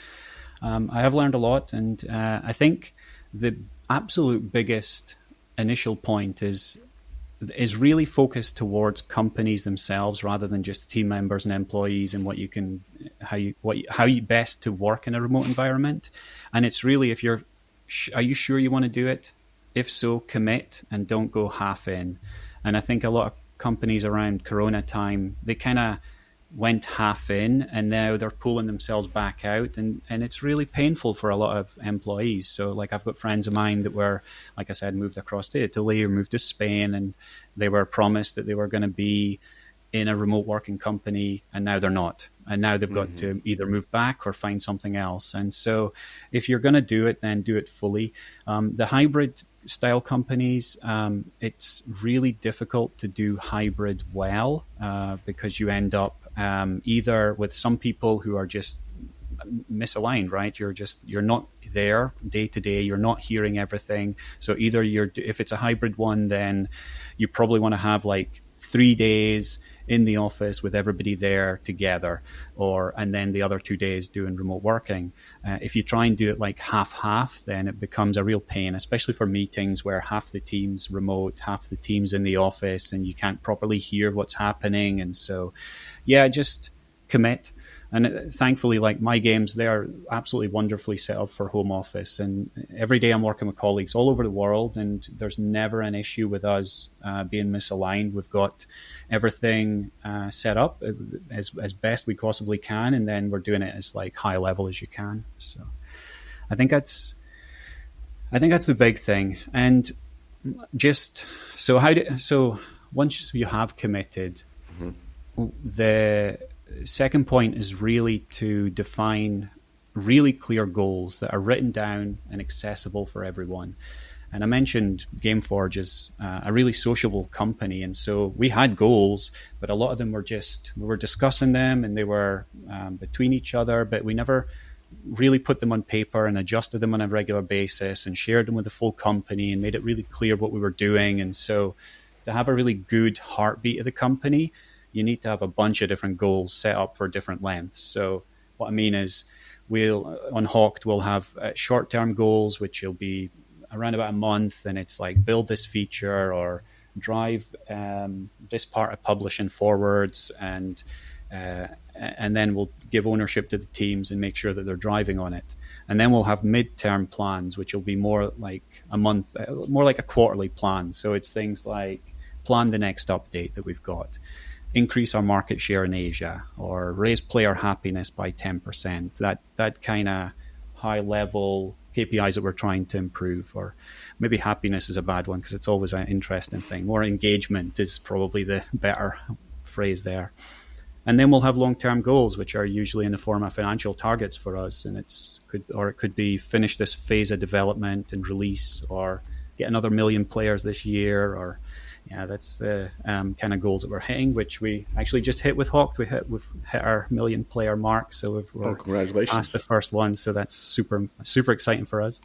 I have learned a lot. And I think the absolute biggest initial point is really focused towards companies themselves rather than just team members and employees, and how you best to work in a remote environment. And it's really, are you sure you want to do it? If so, commit and don't go half in. And I think a lot of companies around Corona time, they kind of went half in, and now they're pulling themselves back out, and it's really painful for a lot of employees. So like I've got friends of mine that were, like I said, moved across to Italy or moved to Spain, and they were promised that they were going to be in a remote working company, and now they're not, and now they've got to either move back or find something else. And so if you're going to do it, then do it fully. The hybrid style companies, it's really difficult to do hybrid well, because you end up either with some people who are just misaligned, right? You're not there day to day. You're not hearing everything. So either if it's a hybrid one, then you probably want to have like 3 days in the office with everybody there together, and then the other 2 days doing remote working. If you try and do it like half, then it becomes a real pain, especially for meetings where half the team's remote, half the team's in the office, and you can't properly hear what's happening. And so, just commit. And thankfully, like My.Games, they are absolutely wonderfully set up for home office. And every day I'm working with colleagues all over the world, and there's never an issue with us being misaligned. We've got everything set up as best we possibly can, and then we're doing it as like high level as you can. So I think that's the big thing. And just so once you have committed, the second point is really to define really clear goals that are written down and accessible for everyone. And I mentioned Gameforge is a really sociable company, and so we had goals, but a lot of them were just, we were discussing them, and they were between each other, but we never really put them on paper and adjusted them on a regular basis and shared them with the full company and made it really clear what we were doing. And so to have a really good heartbeat of the company, you need to have a bunch of different goals set up for different lengths. So what I mean is, on Hawked, we'll have short-term goals, which will be around about a month, and it's like build this feature or drive this part of publishing forwards, and then we'll give ownership to the teams and make sure that they're driving on it. And then we'll have mid-term plans, which will be more like a month, more like a quarterly plan. So it's things like plan the next update that we've got, increase our market share in Asia, or raise player happiness by 10%. That kind of high level KPIs that we're trying to improve. Or maybe happiness is a bad one because it's always an interesting thing. More engagement is probably the better phrase there. And then we'll have long-term goals, which are usually in the form of financial targets for us. And it could be finish this phase of development and release, or get another 1 million players this year, or that's the kind of goals that we're hitting, which we actually just hit with Hawked. We've hit our 1 million player mark, so we're congratulations. past the first one. So that's super exciting for us.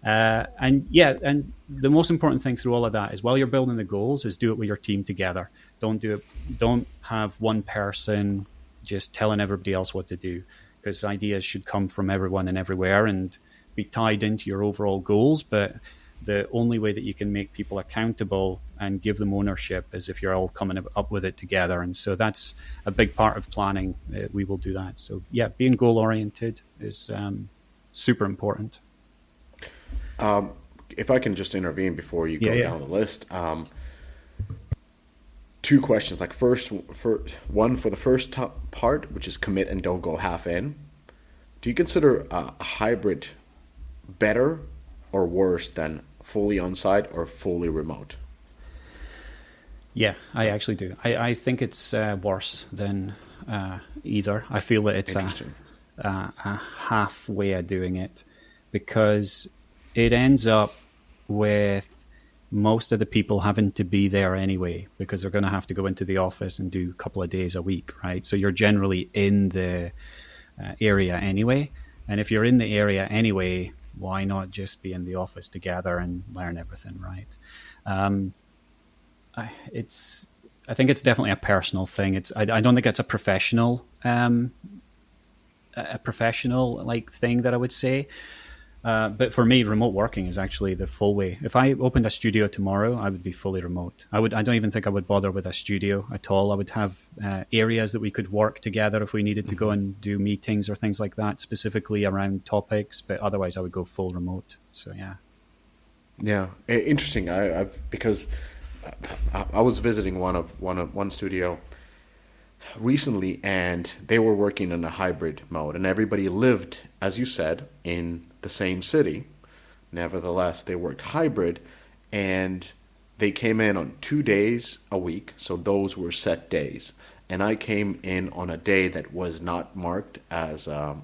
And the most important thing through all of that is, while you're building the goals, is do it with your team together. Don't have one person just telling everybody else what to do, because ideas should come from everyone and everywhere and be tied into your overall goals. But the only way that you can make people accountable and give them ownership is if you're all coming up with it together. And so that's a big part of planning. We will do that. So being goal oriented is super important. If I can just intervene before you go down the list, 2 questions. Like for the first part, which is commit and don't go half in. Do you consider a hybrid better or worse than fully on-site or fully remote? Yeah, I actually do. I think it's worse than either. I feel that it's a half way of doing it, because it ends up with most of the people having to be there anyway, because they're going to have to go into the office and do a couple of days a week, right? So you're generally in the area anyway. And if you're in the area anyway, why not just be in the office together and learn everything, right? I think it's definitely a personal thing. I don't think it's a professional like thing that I would say. But for me, remote working is actually the full way. If I opened a studio tomorrow, I would be fully remote. I don't even think I would bother with a studio at all. I would have areas that we could work together if we needed to go and do meetings or things like that, specifically around topics. But otherwise, I would go full remote. So yeah, interesting. Because I was visiting one studio recently, and they were working in a hybrid mode, and everybody lived, as you said, in the same city. Nevertheless, they worked hybrid, and they came in on 2 days a week, so those were set days. And I came in on a day that was not marked as a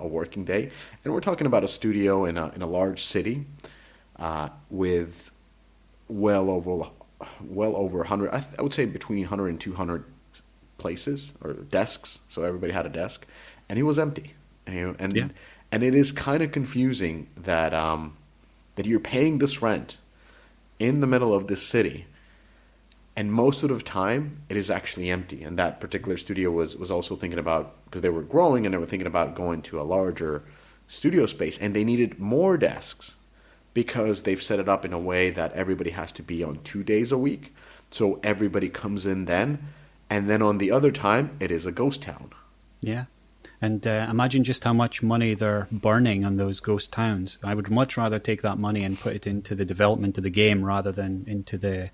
working day. And we're talking about a studio in a large city with well over 100, I would say between 100 and 200 places or desks. So everybody had a desk, and it was empty. And it is kind of confusing that you're paying this rent in the middle of this city, and most of the time it is actually empty. And that particular studio was also thinking about, because they were growing and they were thinking about going to a larger studio space, and they needed more desks because they've set it up in a way that everybody has to be on 2 days a week. So everybody comes in then, and then on the other time, it is a ghost town. Yeah. And imagine just how much money they're burning on those ghost towns. I would much rather take that money and put it into the development of the game rather than into the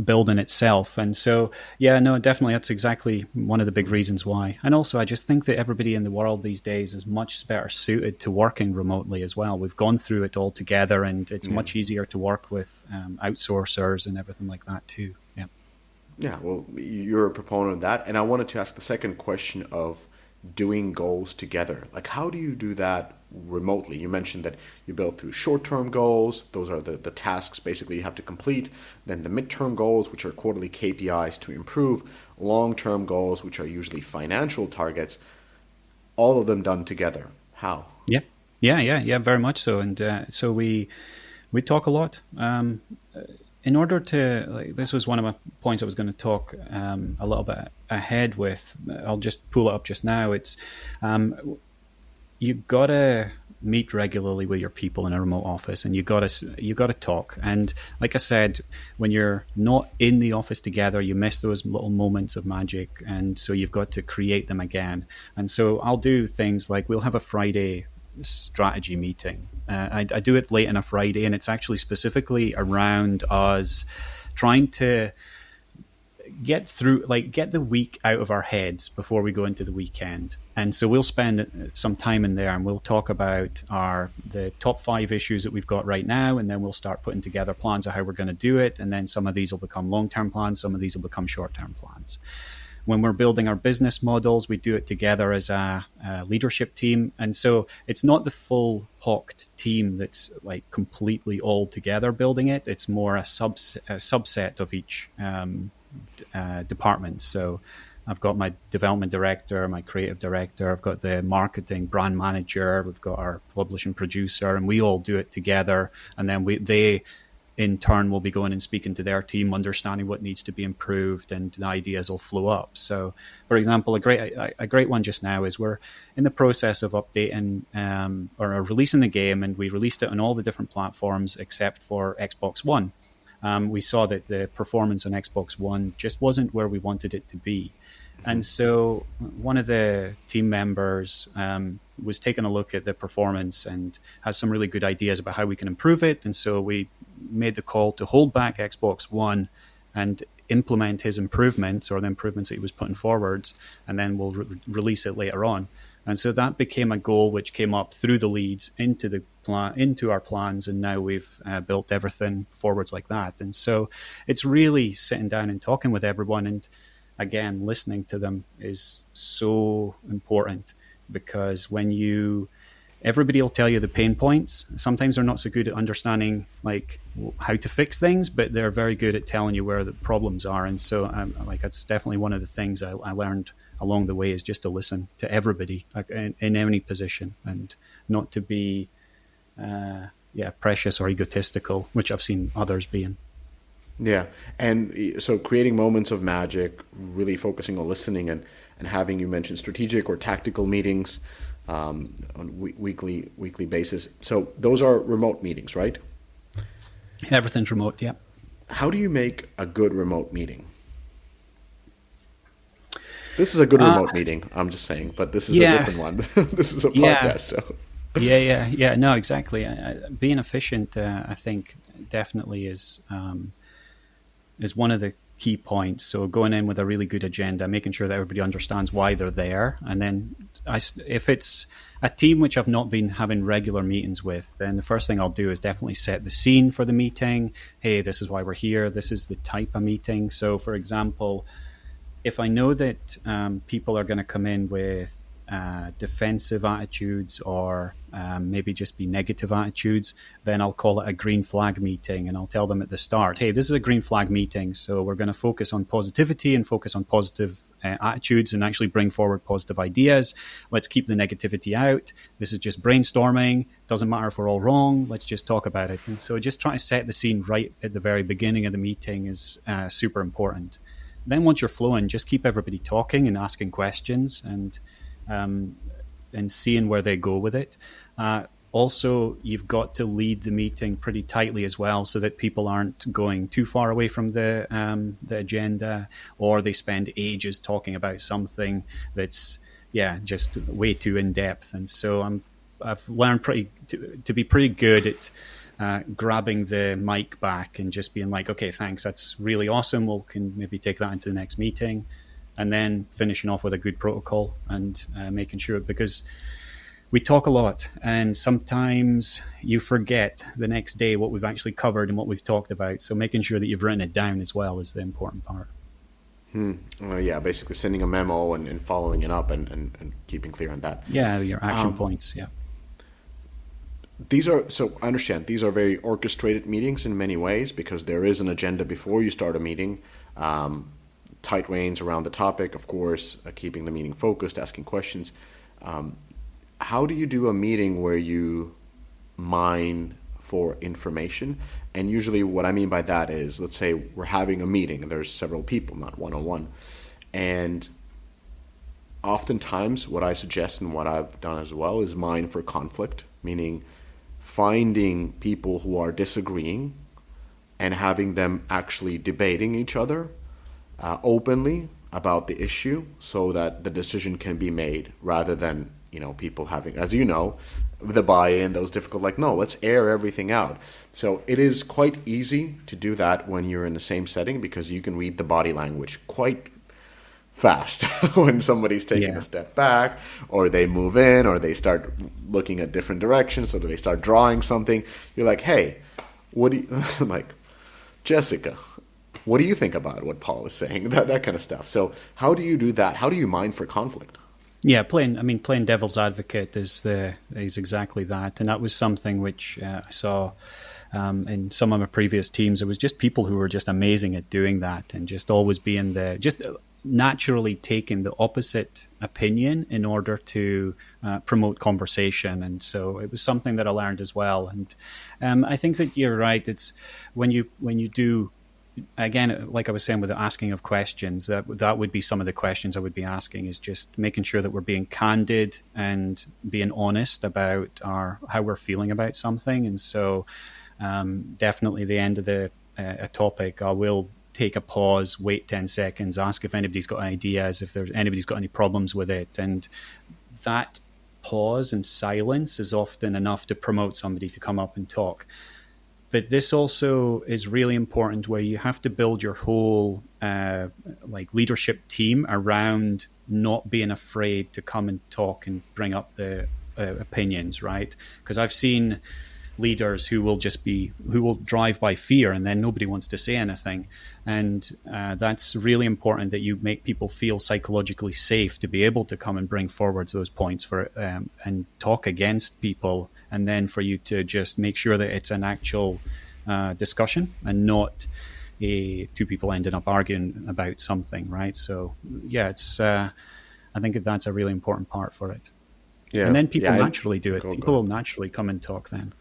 building itself. And so, definitely that's exactly one of the big reasons why. And also, I just think that everybody in the world these days is much better suited to working remotely as well. We've gone through it all together, and it's much easier to work with outsourcers and everything like that too. Yeah, well, you're a proponent of that. And I wanted to ask the second question of doing goals together. Like, how do you do that remotely? You mentioned that you build through short-term goals. Those are the tasks basically you have to complete. Then the midterm goals, which are quarterly KPIs to improve. Long-term goals, which are usually financial targets. All of them done together. How? Yeah, yeah, very much so. And so we talk a lot. In order to, like, this was one of my points I was going to talk a little bit ahead with. I'll just pull it up just now. It's you gotta meet regularly with your people in a remote office, and you gotta talk. And like I said, when you're not in the office together, you miss those little moments of magic, and so you've got to create them again. And so I'll do things like, we'll have a Friday strategy meeting. I do it late on a Friday, and it's actually specifically around us trying to get the week out of our heads before we go into the weekend. And so we'll spend some time in there, and we'll talk about the top 5 issues that we've got right now, and then we'll start putting together plans of how we're going to do it. And then some of these will become long-term plans, some of these will become short-term plans. When we're building our business models, we do it together as a leadership team. And so it's not the full hawked team that's like completely all together building it. It's more a subset of each department. So I've got my development director, my creative director, I've got the marketing brand manager, we've got our publishing producer, and we all do it together. And then they in turn will be going and speaking to their team, understanding what needs to be improved, and the ideas will flow up. So, for example, a great one just now is we're in the process of updating or releasing the game, and we released it on all the different platforms except for Xbox One. We saw that the performance on Xbox One just wasn't where we wanted it to be. And so one of the team members was taking a look at the performance and has some really good ideas about how we can improve it. And so we made the call to hold back Xbox One and implement his improvements, or the improvements that he was putting forwards, and then we'll release it later on. And so that became a goal which came up through the leads into our plans, and now we've built everything forwards like that. And so it's really sitting down and talking with everyone, and again, listening to them is so important, because everybody will tell you the pain points. Sometimes they're not so good at understanding like how to fix things, but they're very good at telling you where the problems are. And so that's definitely one of the things I learned along the way, is just to listen to everybody in any position, and not to be precious or egotistical, which I've seen others being. Yeah. And so creating moments of magic, really focusing on listening, and having, you mentioned strategic or tactical meetings on weekly basis. So those are remote meetings, right? Everything's remote, yeah. How do you make a good remote meeting? This is a good remote meeting, I'm just saying, but this is a different one. This is a podcast. So. Yeah. No, exactly. Being efficient, I think, definitely is one of the key points. So going in with a really good agenda, making sure that everybody understands why they're there. And then if it's a team which I've not been having regular meetings with, then the first thing I'll do is definitely set the scene for the meeting. Hey, this is why we're here. This is the type of meeting. So for example, if I know that people are going to come in with defensive attitudes, or maybe just be negative attitudes, then I'll call it a green flag meeting, and I'll tell them at the start, hey, this is a green flag meeting, so we're going to focus on positivity and focus on positive attitudes and actually bring forward positive ideas. Let's keep the negativity out. This is just brainstorming. Doesn't matter if we're all wrong. Let's just talk about it. And so just trying to set the scene right at the very beginning of the meeting is super important. Then once you're flowing, just keep everybody talking and asking questions, and seeing where they go with it. Also, you've got to lead the meeting pretty tightly as well, so that people aren't going too far away from the agenda, or they spend ages talking about something that's just way too in depth. And so I've learned to be pretty good at grabbing the mic back and just being like, okay, thanks, that's really awesome. We can maybe take that into the next meeting. And then finishing off with a good protocol, and making sure, because we talk a lot, and sometimes you forget the next day what we've actually covered and what we've talked about. So making sure that you've written it down as well is the important part. Yeah, basically sending a memo and following it up and keeping clear on that. Yeah, your action points. Yeah. So I understand these are very orchestrated meetings in many ways because there is an agenda before you start a meeting. Tight reins around the topic, of course, keeping the meeting focused, asking questions. How do you do a meeting where you mine for information? And usually what I mean by that is, let's say we're having a meeting and there's several people, not one-on-one. And oftentimes what I suggest and what I've done as well is mine for conflict, meaning finding people who are disagreeing and having them actually debating each other openly about the issue so that the decision can be made rather than, people having, as you know, the buy-in, those difficult, like, no, let's air everything out. So it is quite easy to do that when you're in the same setting because you can read the body language quite fast when somebody's taking a step back or they move in or they start looking at different directions or they start drawing something. You're like, hey, what do you, like, Jessica, what do you think about what Paul is saying? That kind of stuff. So how do you do that? How do you mine for conflict? Yeah, playing devil's advocate is exactly that, and that was something which I saw in some of my previous teams. It was just people who were just amazing at doing that, and just always being just naturally taking the opposite opinion in order to promote conversation. And so it was something that I learned as well. And I think that you're right. It's when you do. Again, like I was saying with the asking of questions, that would be some of the questions I would be asking, is just making sure that we're being candid and being honest about how we're feeling about something. And so definitely the end of a topic, I will take a pause, wait 10 seconds, ask if anybody's got ideas, if anybody's got any problems with it. And that pause and silence is often enough to promote somebody to come up and talk. But this also is really important where you have to build your whole leadership team around not being afraid to come and talk and bring up the opinions, right? Because I've seen leaders who will drive by fear and then nobody wants to say anything. And that's really important, that you make people feel psychologically safe to be able to come and bring forward those points and talk against people, and then for you to just make sure that it's an actual discussion and not two people ending up arguing about something, right? So yeah, it's I think that's a really important part for it. Yeah. And then people naturally do it. People will naturally come and talk then.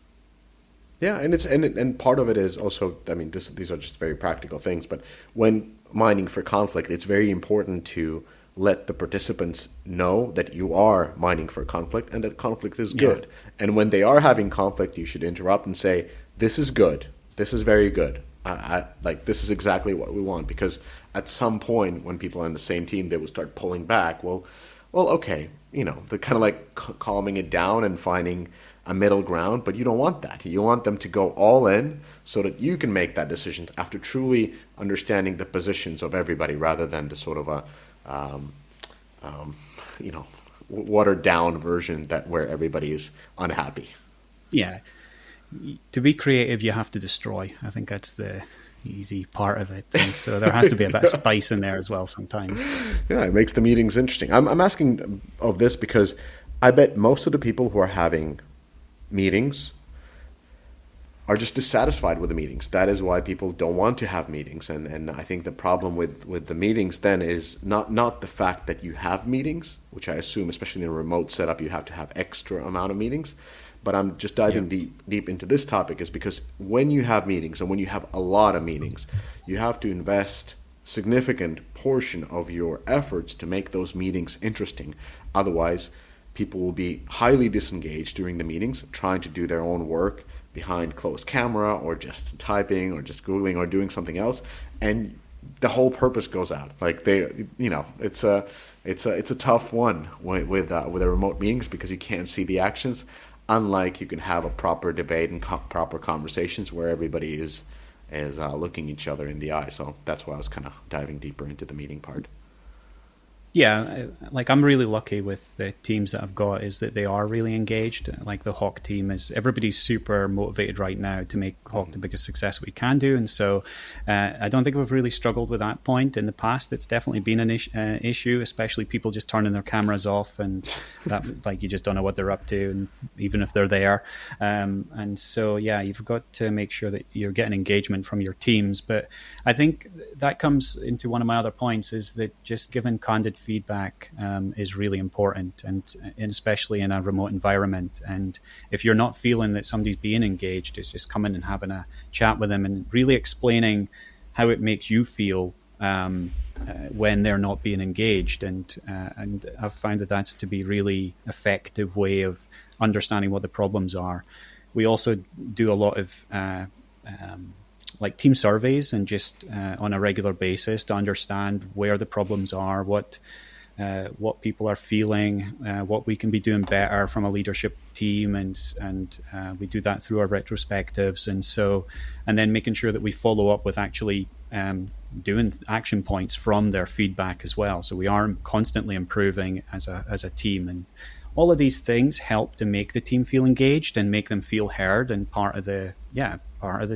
Yeah, and part of it is also, I mean, these are just very practical things, but when mining for conflict, it's very important to let the participants know that you are mining for conflict and that conflict is good. Yeah. And when they are having conflict, you should interrupt and say, this is good. This is very good. This is exactly what we want. Because at some point when people are on the same team, they will start pulling back. Well, okay, they're kind of like calming it down and finding a middle ground, but you don't want that. You want them to go all in so that you can make that decision after truly understanding the positions of everybody rather than the sort of a watered down version where everybody is unhappy. Yeah. To be creative, you have to destroy. I think that's the easy part of it. And so there has to be a bit of spice in there as well sometimes. Yeah, it makes the meetings interesting. I'm asking of this because I bet most of the people who are having meetings are just dissatisfied with the meetings. That is why people don't want to have meetings. And I think the problem with the meetings then is not the fact that you have meetings, which I assume, especially in a remote setup, you have to have extra amount of meetings. But I'm just diving deep into this topic is because when you have meetings and when you have a lot of meetings, you have to invest significant portion of your efforts to make those meetings interesting. Otherwise, people will be highly disengaged during the meetings, trying to do their own work behind closed camera or just typing or just Googling or doing something else. And the whole purpose goes out. Like it's a tough one with the remote meetings because you can't see the actions. Unlike you can have a proper debate and proper conversations where everybody is looking each other in the eye. So that's why I was kind of diving deeper into the meeting part. Yeah, like I'm really lucky with the teams that I've got is that they are really engaged. Like the Hawk team is, everybody's super motivated right now to make Hawk the biggest success we can do, and so I don't think we've really struggled with that point in the past. It's definitely been an issue, especially people just turning their cameras off, and that like you just don't know what they're up to, and even if they're there, and so yeah, you've got to make sure that you're getting engagement from your teams. But I think that comes into one of my other points is that just giving candid feedback is really important, and especially in a remote environment. And if you're not feeling that somebody's being engaged, it's just coming and having a chat with them and really explaining how it makes you feel when they're not being engaged. And I've found that that's to be really effective way of understanding what the problems are. We also do a lot of like team surveys and just on a regular basis to understand where the problems are, what people are feeling, what we can be doing better from a leadership team, and we do that through our retrospectives, and then making sure that we follow up with actually doing action points from their feedback as well. So we are constantly improving as a team, and all of these things help to make the team feel engaged and make them feel heard and part of the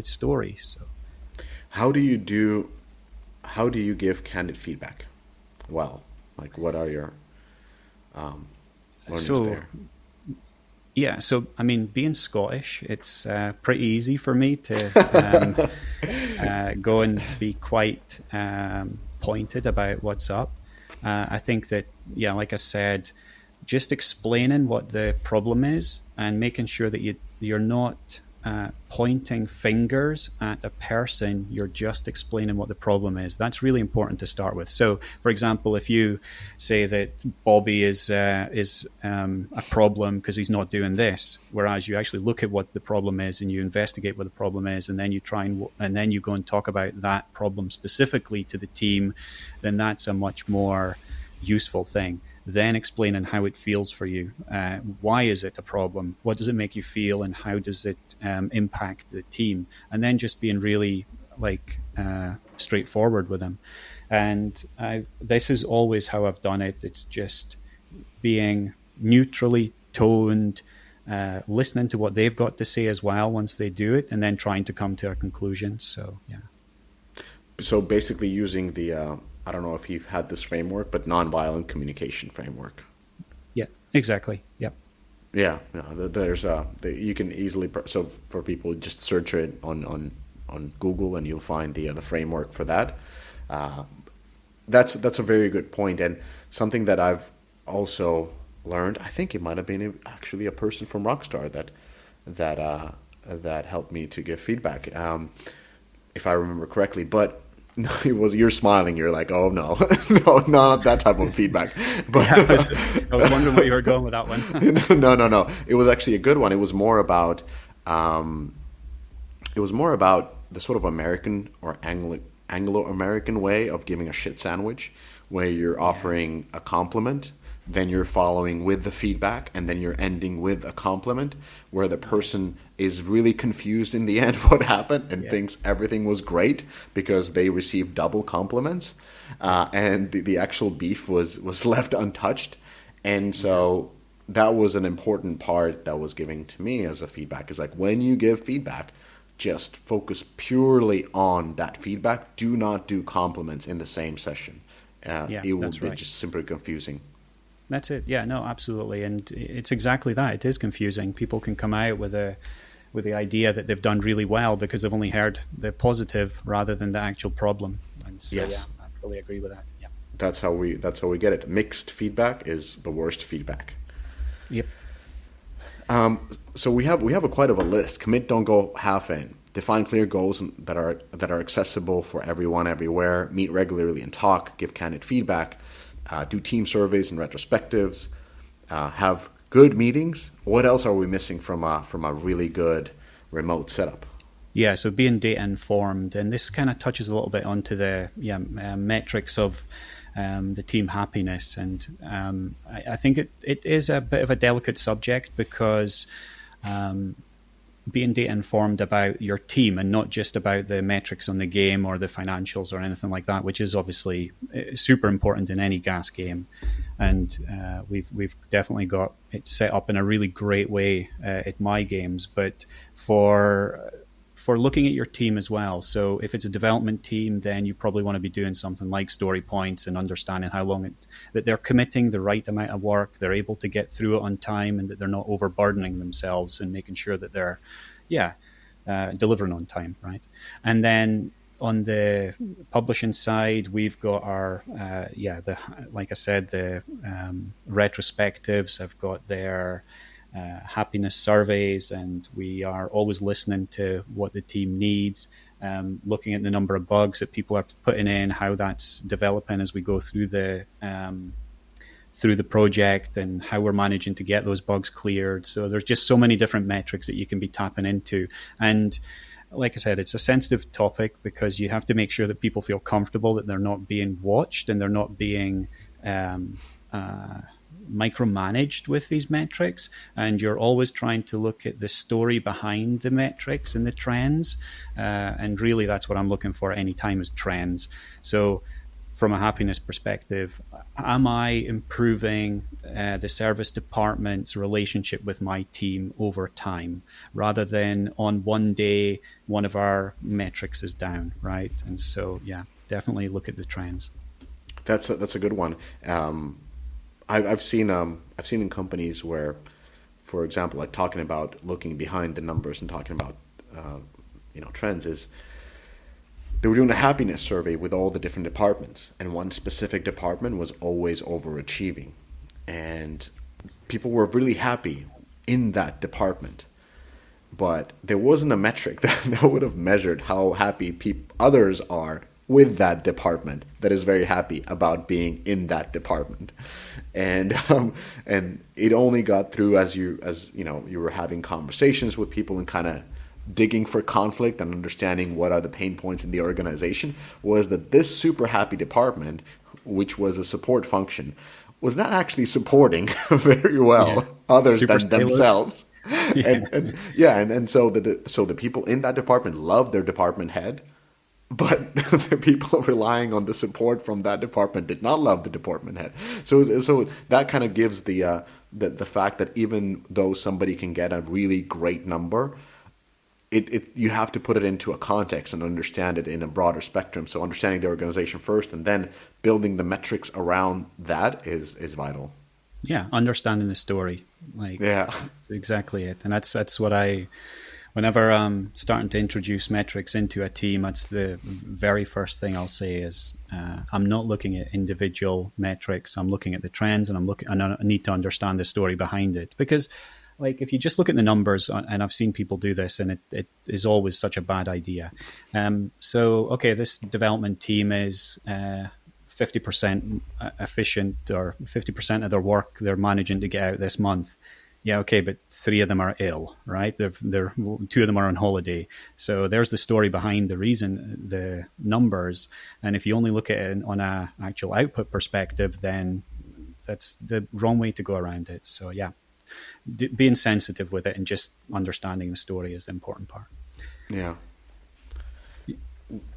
story. So. How do you give candid feedback? Well, like what are your learnings there? Yeah, so I mean, being Scottish, it's pretty easy for me to go and be quite pointed about what's up. I think that, yeah, like I said, just explaining what the problem is and making sure that you're not pointing fingers at a person, you're just explaining what the problem is. That's really important to start with. So, for example, if you say that Bobby is a problem because he's not doing this, whereas you actually look at what the problem is and you investigate what the problem is, and then you and then you go and talk about that problem specifically to the team, then that's a much more useful thing. Then explaining how it feels for you. Why is it a problem? What does it make you feel, and how does it impact the team? And then just being really straightforward with them. And this is always how I've done it. It's just being neutrally toned, listening to what they've got to say as well once they do it, and then trying to come to a conclusion. So, yeah. So basically using the I don't know if you've had this framework, but nonviolent communication framework. Yeah, exactly. Yep. Yeah, there's you can easily, so for people, just search it on Google and you'll find the framework for that. That's a very good point, and something that I've also learned. I think it might have been actually a person from Rockstar that helped me to give feedback, if I remember correctly, but. No, you're smiling. You're like, oh no, no, not that type of feedback. But yeah, I was wondering where you were going with that one. No. It was actually a good one. It was more about, the sort of American or Anglo-American way of giving a shit sandwich, where you're offering a compliment, then you're following with the feedback, and then you're ending with a compliment, where the person is really confused in the end what happened and thinks everything was great because they received double compliments, and the actual beef was left untouched. And so that was an important part that was given to me as a feedback, is like, when you give feedback, just focus purely on that feedback. Do not do compliments in the same session. It will be just simply confusing. That's it. Yeah, no, absolutely. And it's exactly that. It is confusing. People can come out with the idea that they've done really well because they've only heard the positive rather than the actual problem. And so, yes. Yeah, I fully agree with that. Yeah. That's how we get it. Mixed feedback is the worst feedback. Yep. So we have quite of a list. Commit, don't go half in. Define clear goals that are accessible for everyone, everywhere. Meet regularly and talk. Give candid feedback. Do team surveys and retrospectives. Have good meetings. What else are we missing from a really good remote setup? Yeah, so being data informed, and this kind of touches a little bit onto the metrics of the team happiness, and I think it is a bit of a delicate subject because being data informed about your team and not just about the metrics on the game or the financials or anything like that, which is obviously super important in any gas game. And we've definitely got it set up in a really great way at My.Games. But for looking at your team as well. So if it's a development team, then you probably want to be doing something like story points and understanding how long that they're committing the right amount of work, they're able to get through it on time, and that they're not overburdening themselves, and making sure that they're, delivering on time, right? And then on the publishing side, we've got our, like I said, the retrospectives. I've got their happiness surveys, and we are always listening to what the team needs, looking at the number of bugs that people are putting in, how that's developing as we go through the project, and how we're managing to get those bugs cleared. So there's just so many different metrics that you can be tapping into. And like I said, it's a sensitive topic because you have to make sure that people feel comfortable, that they're not being watched and they're not being micromanaged with these metrics, and you're always trying to look at the story behind the metrics and the trends, and really that's what I'm looking for anytime is trends. So from a happiness perspective, am I improving the service department's relationship with my team over time, rather than on one day one of our metrics is down, right? And so definitely look at the trends. That's a good one. I've seen in companies where, for example, like talking about looking behind the numbers and talking about trends, is they were doing a happiness survey with all the different departments, and one specific department was always overachieving, and people were really happy in that department, but there wasn't a metric that would have measured how happy others are with that department that is very happy about being in that department. And it only got through as you were having conversations with people and kind of digging for conflict and understanding what are the pain points in the organization, was that this super happy department, which was a support function, was not actually supporting very well others Super than tailored. themselves. And so the people in that department loved their department head, but the people relying on the support from that department did not love the department head. So that kind of gives the fact that even though somebody can get a really great number, you have to put it into a context and understand it in a broader spectrum. So understanding the organization first and then building the metrics around that is vital. Yeah, understanding the story. That's exactly it. And that's what whenever I'm starting to introduce metrics into a team, that's the very first thing I'll say is I'm not looking at individual metrics. I'm looking at the trends, and I need to understand the story behind it. Because like if you just look at the numbers, and I've seen people do this, and it is always such a bad idea. This development team is 50% efficient, or 50% of their work they're managing to get out this month. Yeah, okay, but 3 of them are ill, right? 2 of them are on holiday. So there's the story behind the reason, the numbers. And if you only look at it on a actual output perspective, then that's the wrong way to go around it. So being sensitive with it and just understanding the story is the important part. Yeah.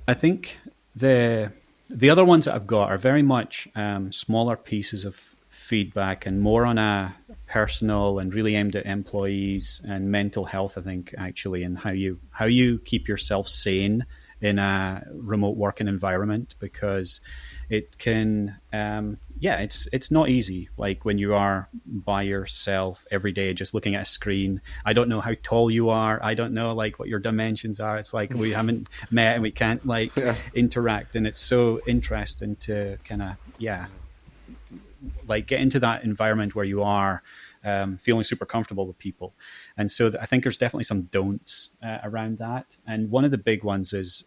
I think the other ones that I've got are very much smaller pieces of feedback and more on a personal and really aimed at employees and mental health, I think, actually, and how you keep yourself sane in a remote working environment, because it can it's not easy, like when you are by yourself every day just looking at a screen. I don't know how tall you are, I don't know like what your dimensions are. It's like we haven't met and we can't interact, and it's so interesting to kind of get into that environment where you are feeling super comfortable with people. And so I think there's definitely some don'ts around that. And one of the big ones is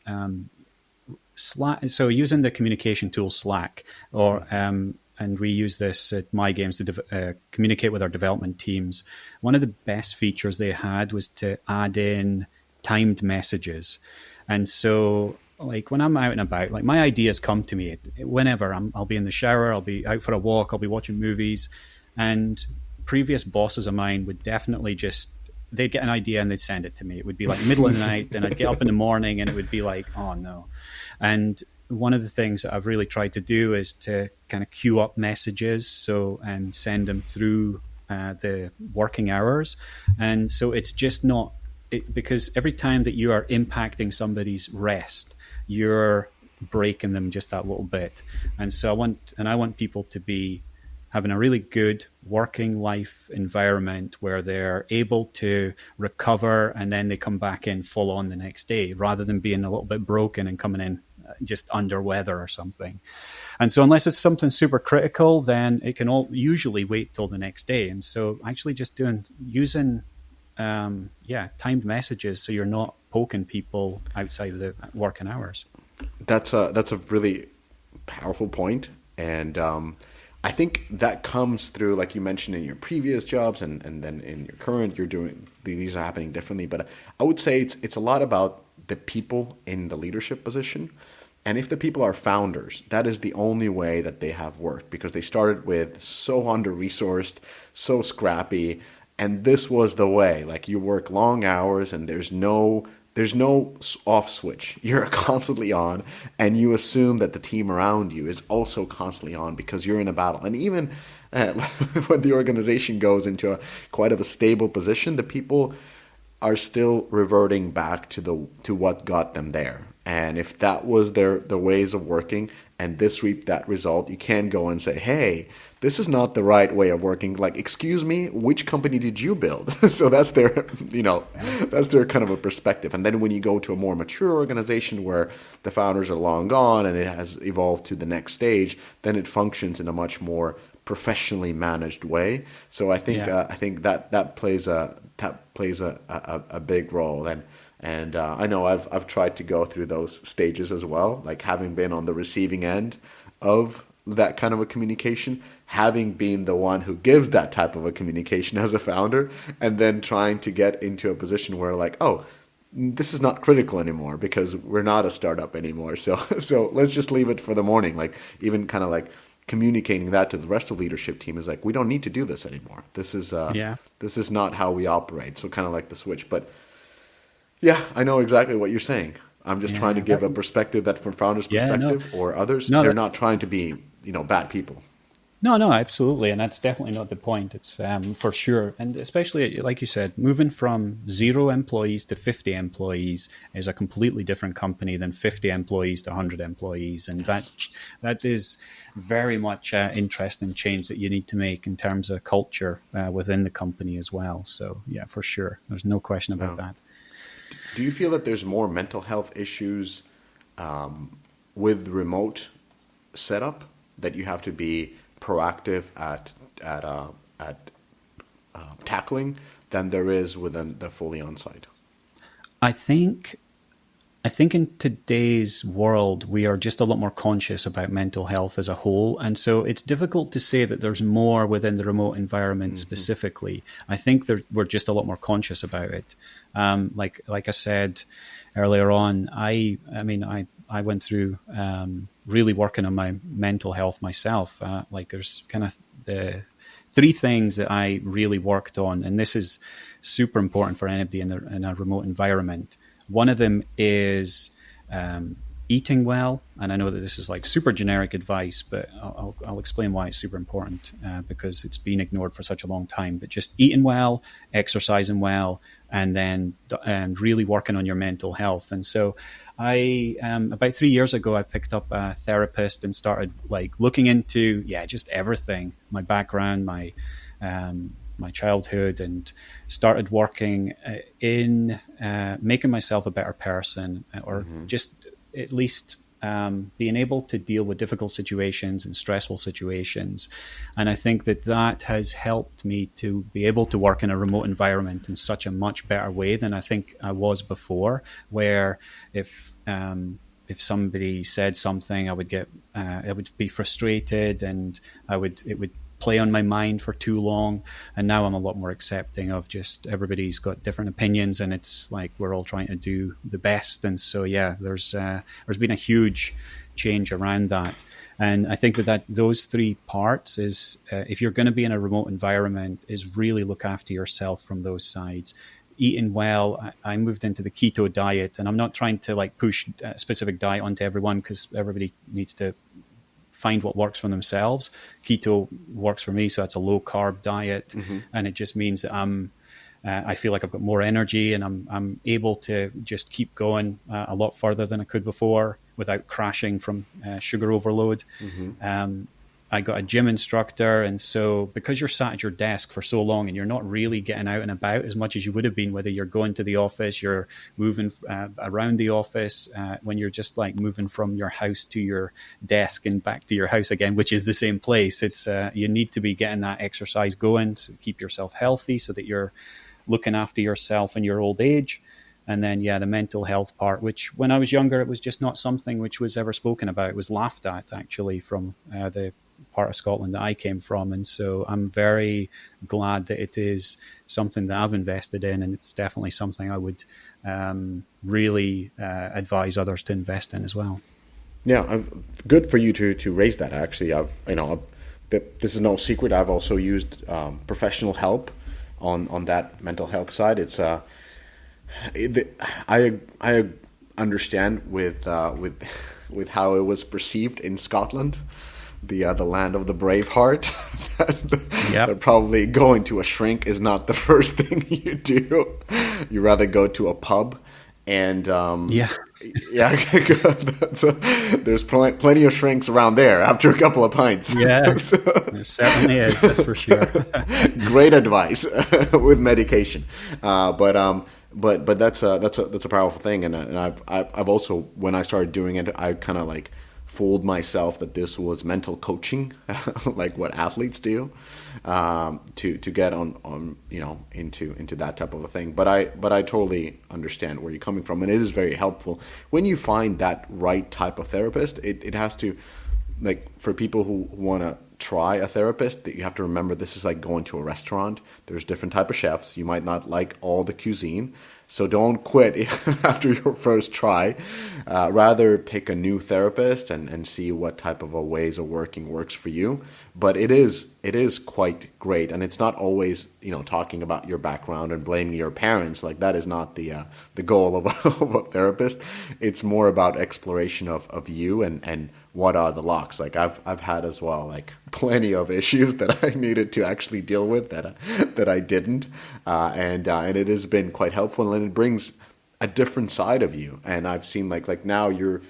Slack. So using the communication tool Slack, and we use this at My.Games to communicate with our development teams. One of the best features they had was to add in timed messages. And so like when I'm out and about, like my ideas come to me whenever I'll be in the shower, I'll be out for a walk, I'll be watching movies, and previous bosses of mine would definitely just they'd get an idea and they'd send it to me. It would be like middle of the night, then I'd get up in the morning and it would be like, oh no. And one of the things that I've really tried to do is to kind of queue up messages and send them through the working hours. And so it's just not because every time that you are impacting somebody's rest, you're breaking them just that little bit. And so I want people to be having a really good working life environment where they're able to recover and then they come back in full on the next day, rather than being a little bit broken and coming in just under weather or something. And so unless it's something super critical, then it can usually wait till the next day. And so actually just using timed messages so you're not poking people outside of the working hours. That's a really powerful point. And I think that comes through, like you mentioned, in your previous jobs and then in your current, you're doing, these are happening differently. But I would say it's a lot about the people in the leadership position. And if the people are founders, that is the only way that they have worked, because they started with so under-resourced, so scrappy, and this was the way. Like, you work long hours and there's no off switch. You're constantly on, and you assume that the team around you is also constantly on because you're in a battle. And even when the organization goes into quite of a stable position, the people are still reverting back to what got them there. And if that was their ways of working, and this reaped that result, you can't go and say, hey, this is not the right way of working. Like, excuse me, which company did you build? So that's their kind of a perspective. And then when you go to a more mature organization where the founders are long gone and it has evolved to the next stage, then it functions in a much more professionally managed way. So I think that plays a big role. And I know I've tried to go through those stages as well, like having been on the receiving end of that kind of a communication, having been the one who gives that type of a communication as a founder, and then trying to get into a position where, like, oh, this is not critical anymore because we're not a startup anymore. So let's just leave it for the morning. Like, even kind of like communicating that to the rest of the leadership team is like, we don't need to do this anymore. This is not how we operate. So kind of like the switch. But yeah, I know exactly what you're saying. I'm just trying to give a perspective that, from founders' perspective or others, they're not trying to be, bad people. No, absolutely. And that's definitely not the point. It's for sure. And especially, like you said, moving from 0 employees to 50 employees is a completely different company than 50 employees to 100 employees. And that is very much interesting change that you need to make in terms of culture within the company as well. So, yeah, for sure. There's no question about that. Do you feel that there's more mental health issues with remote setup, that you have to be proactive at tackling than there is within the fully on-site? I think in today's world, we are just a lot more conscious about mental health as a whole. And so it's difficult to say that there's more within the remote environment specifically. I think we're just a lot more conscious about it. Like I said earlier on, I went through really working on my mental health myself. There's kind of the 3 things that I really worked on, and this is super important for anybody in a remote environment. One of them is eating well, and I know that this is like super generic advice, but I'll explain why it's super important because it's been ignored for such a long time. But just eating well, exercising well, and then really working on your mental health. And so I about 3 years ago, I picked up a therapist and started like looking into just everything, my background, my childhood, and started working in making myself a better person, or just at least being able to deal with difficult situations and stressful situations. And I think that has helped me to be able to work in a remote environment in such a much better way than I think I was before, where if somebody said something, I would be frustrated, and it would play on my mind for too long. And now I'm a lot more accepting of just everybody's got different opinions, and it's like we're all trying to do the best. And so there's been a huge change around that. And I think that those 3 parts is if you're going to be in a remote environment, is really look after yourself from those sides. eating well. I moved into the keto diet, and I'm not trying to like push a specific diet onto everyone because everybody needs to find what works for themselves. Keto works for me, so it's a low carb diet, and it just means that I feel like I've got more energy, and I'm able to just keep going a lot further than I could before without crashing from sugar overload. I got a gym instructor, and so because you're sat at your desk for so long and you're not really getting out and about as much as you would have been, whether you're going to the office, you're moving around the office, when you're just like moving from your house to your desk and back to your house again, which is the same place. It's you need to be getting that exercise going to keep yourself healthy so that you're looking after yourself in your old age. And then, the mental health part, which when I was younger, it was just not something which was ever spoken about. It was laughed at, actually, from the part of Scotland that I came from. And so I'm very glad that it is something that I've invested in, and it's definitely something I would really advise others to invest in as well. Yeah, good for you to raise that. Actually, this is no secret. I've also used professional help on that mental health side. It's I understand with how it was perceived in Scotland, the land of the brave heart. That probably going to a shrink is not the first thing you do. You rather go to a pub and there's plenty of shrinks around there after a couple of pints. Yeah, there certainly is, that's for sure. Great advice with medication, but that's a powerful thing, and I've also, when I started doing it, I kind of like fooled myself that this was mental coaching, like what athletes do, to get on into that type of a thing. But I totally understand where you're coming from, and it is very helpful when you find that right type of therapist. It has to, like, for people who want to try a therapist, that you have to remember this is like going to a restaurant. There's different type of chefs. You might not like all the cuisine, so don't quit after your first try. Rather pick a new therapist and see what type of a ways of working works for you. But it is quite great, and it's not always talking about your background and blaming your parents. Like, that is not the goal of a therapist. It's more about exploration of you and what are the locks. Like, I've had as well, like, plenty of issues that I needed to actually deal with that I didn't, and it has been quite helpful, and it brings a different side of you. And I've seen like now you're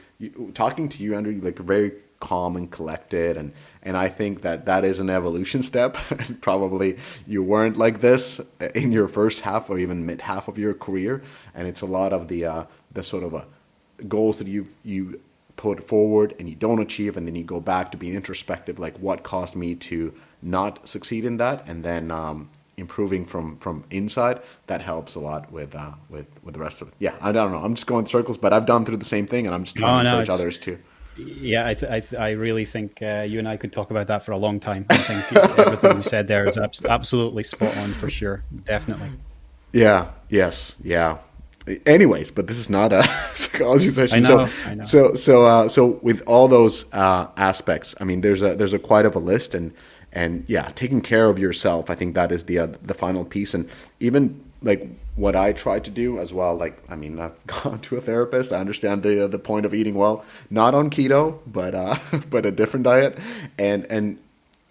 talking to you, Andrew, like very calm and collected, and I think that is an evolution step. Probably you weren't like this in your first half or even mid half of your career, and it's a lot of the sort of goals that you put forward and you don't achieve, and then you go back to being introspective, like what caused me to not succeed in that, and then improving from inside. That helps a lot with the rest of it. Yeah, I don't know, I'm just going in circles, but I've done through the same thing, and I'm just trying to encourage others too. Yeah, I really think you and I could talk about that for a long time. I think everything you said there is absolutely spot on, for sure, definitely. Yeah. Yes. Yeah. Anyways, but this is not a psychology session. I know. So with all those aspects, I mean, there's a quite of a list, and yeah, taking care of yourself, I think that is the final piece. And even like what I try to do as well, like, I mean, I've gone to a therapist. I understand the point of eating well, not on keto, but a different diet, and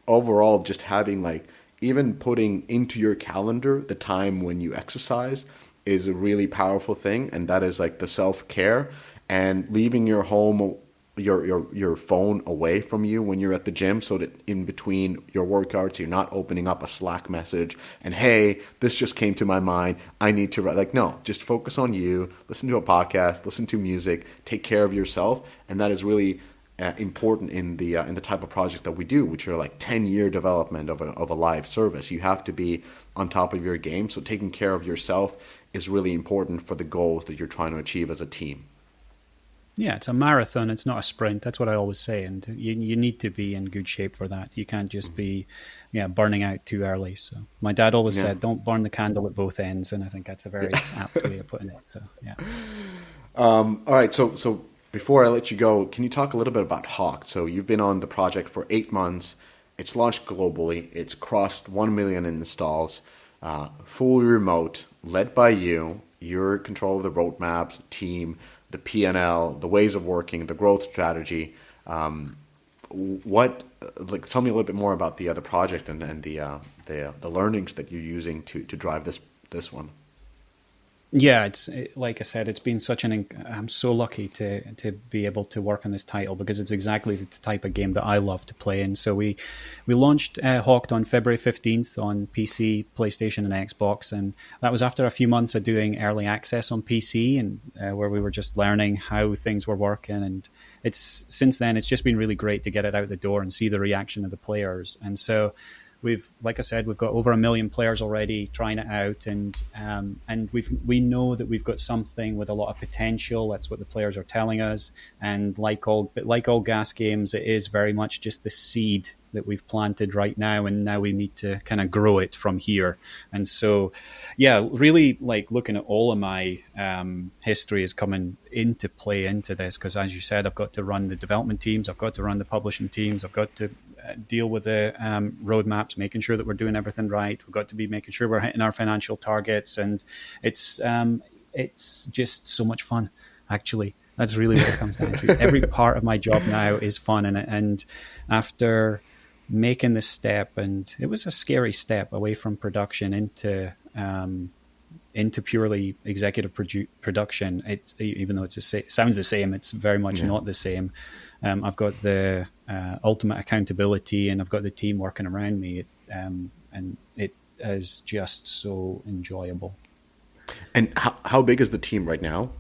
overall just having, like, even putting into your calendar the time when you exercise is a really powerful thing, and that is like the self-care, and leaving your home, your phone away from you when you're at the gym, so that in between your workouts you're not opening up a Slack message and, hey, this just came to my mind, I need to write. Like, no, just focus on you, listen to a podcast, listen to music, take care of yourself. And that is really important in the type of project that we do, which are like 10-year development of a live service. You have to be on top of your game, so taking care of yourself is really important for the goals that you're trying to achieve as a team. Yeah, it's a marathon. It's not a sprint. That's what I always say. And you need to be in good shape for that. You can't just be burning out too early. So my dad always said, don't burn the candle at both ends. And I think that's a very apt way of putting it. So, yeah. All right. So before I let you go, can you talk a little bit about Hawk? So you've been on the project for 8 months. It's launched globally. It's crossed 1 million installs, fully remote. led by you. You're in control of the roadmaps, the team, the P&L, the ways of working, the growth strategy. What like tell me a little bit more about the project and the learnings that you're using to drive this one. Yeah, like I said, it's been such I'm so lucky to be able to work on this title because it's exactly the type of game that I love to play in. So we launched Hawked on February 15th on PC, PlayStation, and Xbox, and that was after a few months of doing early access on PC and where we were just learning how things were working. And since then it's just been really great to get it out the door and see the reaction of the players. And so like I said, we've got over 1 million players already trying it out, and we know that we've got something with a lot of potential. That's what the players are telling us. And like all gas games, it is very much just the seed that we've planted right now, and now we need to kind of grow it from here. And so, yeah, really like looking at all of my history is coming into play into this because, as you said, I've got to run the development teams, I've got to run the publishing teams, I've got to deal with the roadmaps, making sure that we're doing everything right. We've got to be making sure we're hitting our financial targets, and it's just so much fun. Actually, that's really what it comes down to. Every part of my job now is fun, and after making this step, and it was a scary step away from production into purely executive production. It's even though it sounds the same, it's very much not the same. I've got the ultimate accountability, and I've got the team working around me, and it is just so enjoyable. And how big is the team right now?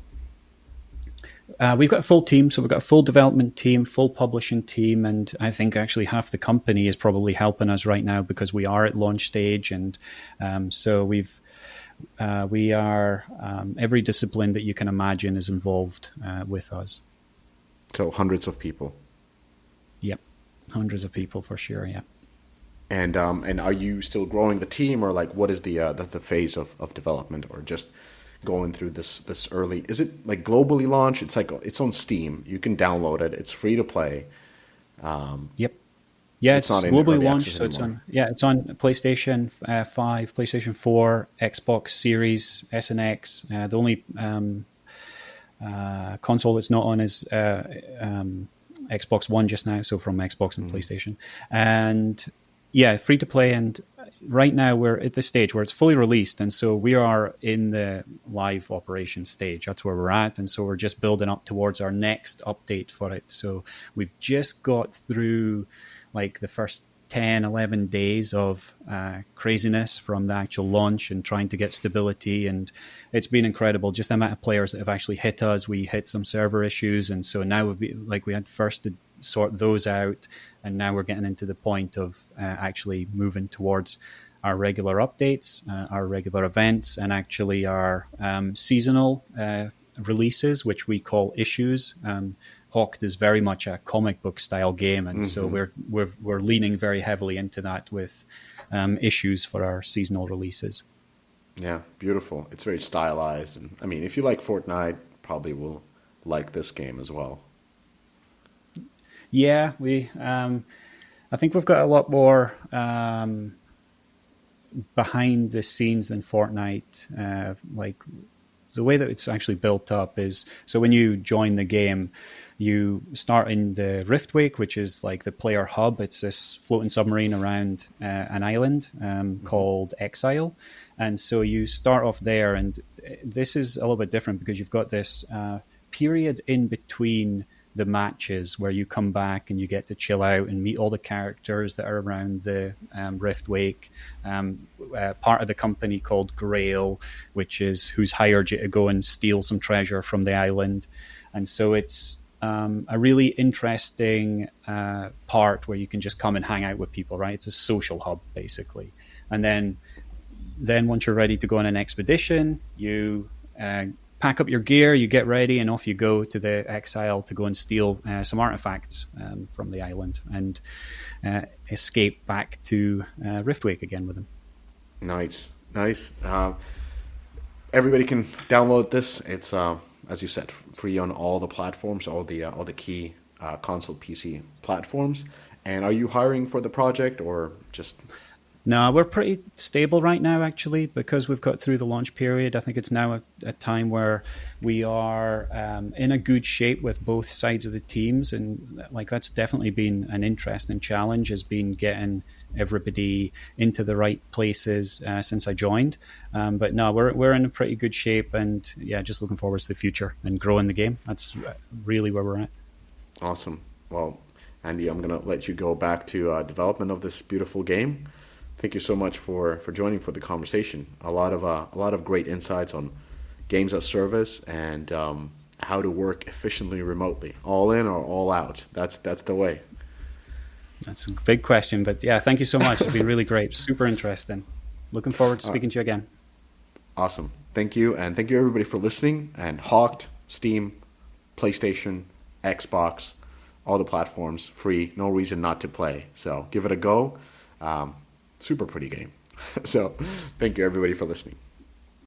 We've got a full team, so we've got a full development team, full publishing team, and I think actually half the company is probably helping us right now because we are at launch stage, and so we are every discipline that you can imagine is involved with us. So hundreds of people. Yep, hundreds of people for sure. Yeah. And are you still growing the team, or like what is the phase of development, or just going through this early? Is it like globally launched? It's like it's on Steam. You can download it. It's free to play. Yep. Yeah, it's globally launched. So it's on PlayStation 5, PlayStation 4, Xbox Series S and X. The only console it's not on is Xbox One just now. So from Xbox and PlayStation, and yeah, free to play. And right now we're at the stage where it's fully released, and so we are in the live operation stage. That's where we're at, and so we're just building up towards our next update for it. So we've just got through like the first 10, 11 days of craziness from the actual launch and trying to get stability, and it's been incredible. Just the amount of players that have actually hit us. We hit some server issues, and so now we had first to sort those out, and now we're getting into the point of actually moving towards our regular updates, our regular events, and actually our seasonal releases, which we call issues. Hawked is very much a comic book style game, and so we're leaning very heavily into that with issues for our seasonal releases. Yeah, beautiful. It's very stylized, and I mean, if you like Fortnite, probably will like this game as well. Yeah, I think we've got a lot more behind the scenes than Fortnite. Like the way that it's actually built up is, so when you join the game, you start in the Riftwake, which is like the player hub. It's this floating submarine around an island called Exile. And so you start off there, and this is a little bit different because you've got this period in between the matches where you come back and you get to chill out and meet all the characters that are around the Riftwake. Part of the company called Grail, who's hired you to go and steal some treasure from the island. And so it's a really interesting part where you can just come and hang out with people, right? It's a social hub, basically. And then once you're ready to go on an expedition, you pack up your gear, you get ready, and off you go to the Exile to go and steal some artifacts from the island and escape back to Riftwake again with them. Nice. Everybody can download this. It's as you said, free on all the platforms, all the key console PC platforms. And are you hiring for the project, or just No, we're pretty stable right now, actually, because we've got through the launch period. I think it's now a time where we are in a good shape with both sides of the teams, and like that's definitely been an interesting challenge. Has been getting everybody into the right places since I joined. But no, we're in a pretty good shape, and yeah, just looking forward to the future and growing the game. That's really where we're at. Awesome. Well, Andy, I'm going to let you go back to development of this beautiful game. Thank you so much for joining for the conversation. A lot of great insights on games as service and how to work efficiently remotely. All in or all out. That's the way. That's a big question, but yeah, thank you so much. It's been really great, super interesting. Looking forward to speaking to you again. Awesome. Thank you, and thank you everybody for listening. And Hawked, Steam, PlayStation, Xbox, all the platforms, free. No reason not to play. So give it a go. Super pretty game. So thank you everybody for listening.